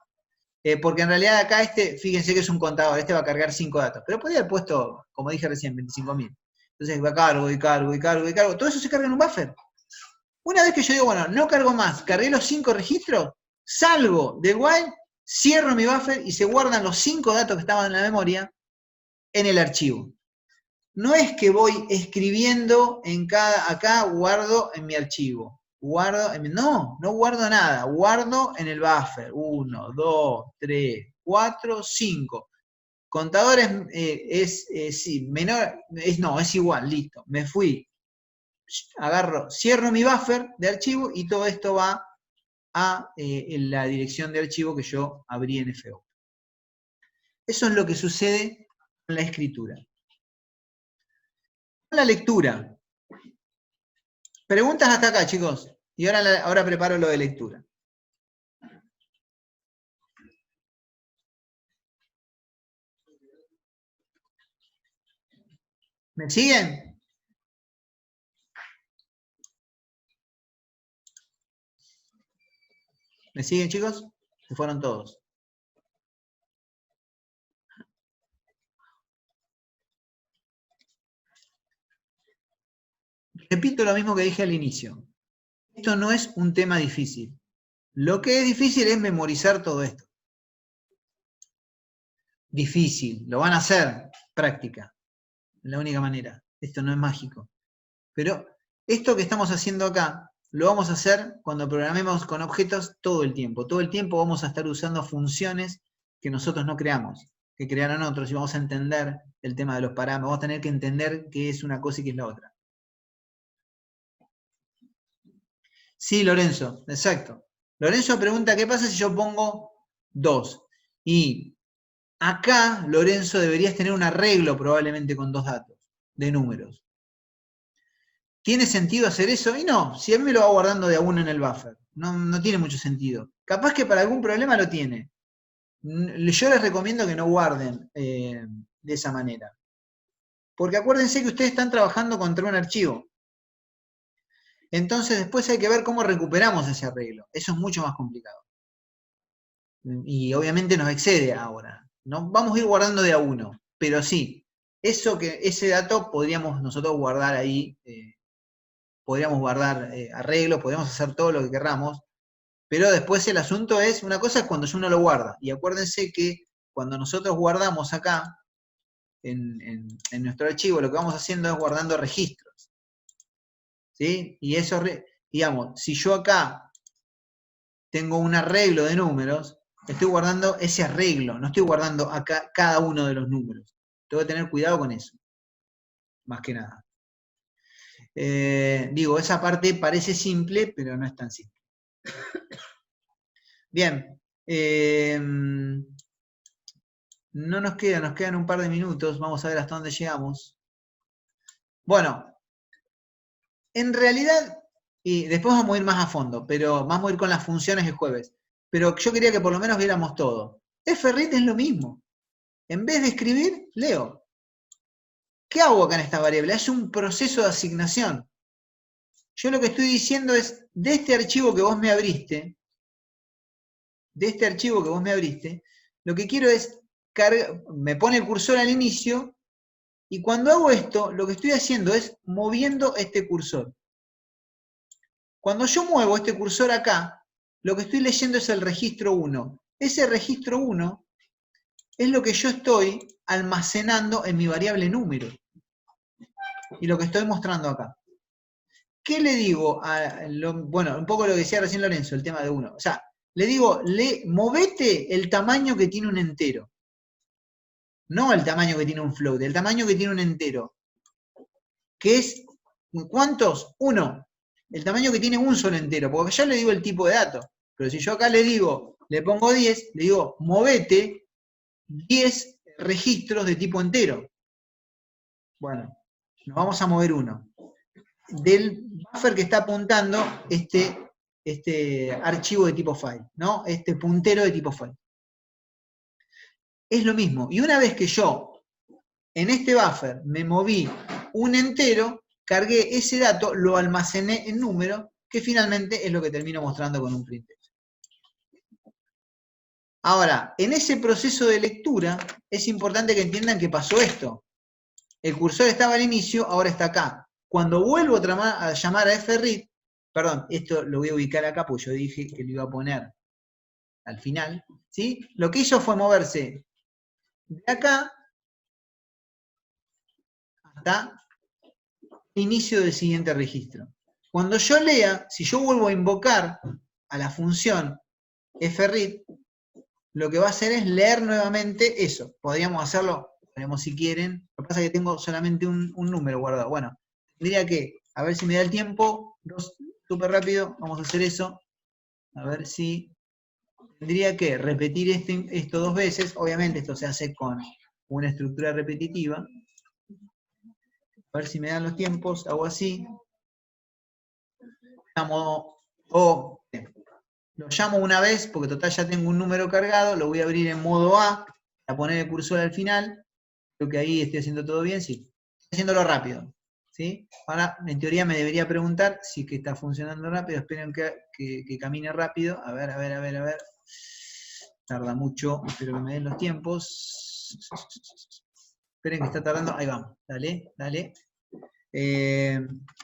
S1: Porque en realidad acá fíjense que es un contador, va a cargar 5 datos, pero podría haber puesto, como dije recién, 25.000. Entonces va cargo y cargo y cargo y cargo. Todo eso se carga en un buffer. Una vez que yo digo, bueno, no cargo más, cargué los 5 registros, salgo de while, cierro mi buffer y se guardan los 5 datos que estaban en la memoria en el archivo. No es que voy escribiendo acá guardo en mi archivo. No guardo nada, guardo en el buffer. 1, 2, 3, 4, 5. Contador sí, menor, es igual, listo. Me fui, agarro, cierro mi buffer de archivo y todo esto va a la dirección de archivo que yo abrí en FO. Eso es lo que sucede con la escritura. Con la lectura. Preguntas hasta acá, chicos. Y ahora preparo lo de lectura. ¿Me siguen? ¿Me siguen, chicos? Se fueron todos. Repito lo mismo que dije al inicio. Esto no es un tema difícil. Lo que es difícil es memorizar todo esto. Difícil. Lo van a hacer. Práctica. Es la única manera. Esto no es mágico. Pero esto que estamos haciendo acá, lo vamos a hacer cuando programemos con objetos todo el tiempo. Todo el tiempo vamos a estar usando funciones que nosotros no creamos, que crearon otros, y vamos a entender el tema de los parámetros. Vamos a tener que entender qué es una cosa y qué es la otra. Sí, Lorenzo, exacto. Lorenzo pregunta, ¿qué pasa si yo pongo 2? Y acá, Lorenzo, deberías tener un arreglo probablemente con 2 datos de números. ¿Tiene sentido hacer eso? Y no, si a mí me lo va guardando de a uno en el buffer. No tiene mucho sentido. Capaz que para algún problema lo tiene. Yo les recomiendo que no guarden de esa manera. Porque acuérdense que ustedes están trabajando contra un archivo. Entonces después hay que ver cómo recuperamos ese arreglo. Eso es mucho más complicado. Y obviamente nos excede ahora. ¿No? Vamos a ir guardando de a uno. Pero sí, ese dato podríamos nosotros guardar ahí. Podríamos guardar arreglos, podríamos hacer todo lo que querramos, pero después el asunto es, una cosa es cuando uno lo guarda, y acuérdense que cuando nosotros guardamos acá, en nuestro archivo, lo que vamos haciendo es guardando registros, ¿sí? Y eso, digamos, si yo acá tengo un arreglo de números, estoy guardando ese arreglo, no estoy guardando acá cada uno de los números. Tengo que tener cuidado con eso, más que nada. Digo, esa parte parece simple, pero no es tan simple. Bien. No nos quedan un par de minutos. Vamos a ver hasta dónde llegamos. Bueno, en realidad, y después vamos a ir más a fondo, pero vamos a ir con las funciones el jueves. Pero yo quería que por lo menos viéramos todo. Ferrit es lo mismo. En vez de escribir, leo. ¿Qué hago acá en esta variable? Es un proceso de asignación. Yo lo que estoy diciendo es, de este archivo que vos me abriste, lo que quiero es, me pone el cursor al inicio, y cuando hago esto, lo que estoy haciendo es moviendo este cursor. Cuando yo muevo este cursor acá, lo que estoy leyendo es el registro 1. Ese registro 1 es lo que yo estoy almacenando en mi variable número. Y lo que estoy mostrando acá. ¿Qué le digo? Bueno, un poco lo que decía recién Lorenzo, el tema de 1. O sea, le digo, movete el tamaño que tiene un entero. No el tamaño que tiene un float, el tamaño que tiene un entero. Que es, ¿cuántos? 1. El tamaño que tiene un solo entero, porque ya le digo el tipo de dato. Pero si yo acá le pongo 10, le digo, movete 10 registros de tipo entero. Bueno, nos vamos a mover uno. Del buffer que está apuntando este archivo de tipo file, ¿no? Este puntero de tipo file. Es lo mismo. Y una vez que yo en este buffer me moví un entero, cargué ese dato, lo almacené en número, que finalmente es lo que termino mostrando con un printf. Ahora, en ese proceso de lectura, es importante que entiendan que pasó esto. El cursor estaba al inicio, ahora está acá. Cuando vuelvo a llamar a fread, perdón, esto lo voy a ubicar acá, porque yo dije que lo iba a poner al final, ¿sí? Lo que hizo fue moverse de acá hasta el inicio del siguiente registro. Cuando yo lea, si yo vuelvo a invocar a la función fread, lo que va a hacer es leer nuevamente eso. Podríamos hacerlo, veremos si quieren. Lo que pasa es que tengo solamente un número guardado. Bueno, tendría que, a ver si me da el tiempo, súper rápido, vamos a hacer eso. A ver si tendría que repetir esto 2 veces. Obviamente esto se hace con una estructura repetitiva. A ver si me dan los tiempos, hago así. Lo llamo una vez, porque total ya tengo un número cargado, lo voy a abrir en modo A, a poner el cursor al final. Creo que ahí estoy haciendo todo bien, sí. Estoy haciéndolo rápido. ¿Sí? Ahora, en teoría me debería preguntar si que está funcionando rápido. Esperen que camine rápido. A ver. Tarda mucho, espero que me den los tiempos. Esperen que está tardando. Ahí vamos. Dale.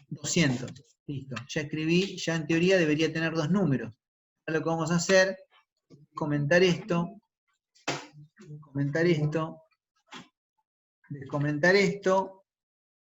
S1: 200. Listo. Ya escribí. Ya en teoría debería tener 2 números. Ahora lo que vamos a hacer es comentar esto. Descomentar esto.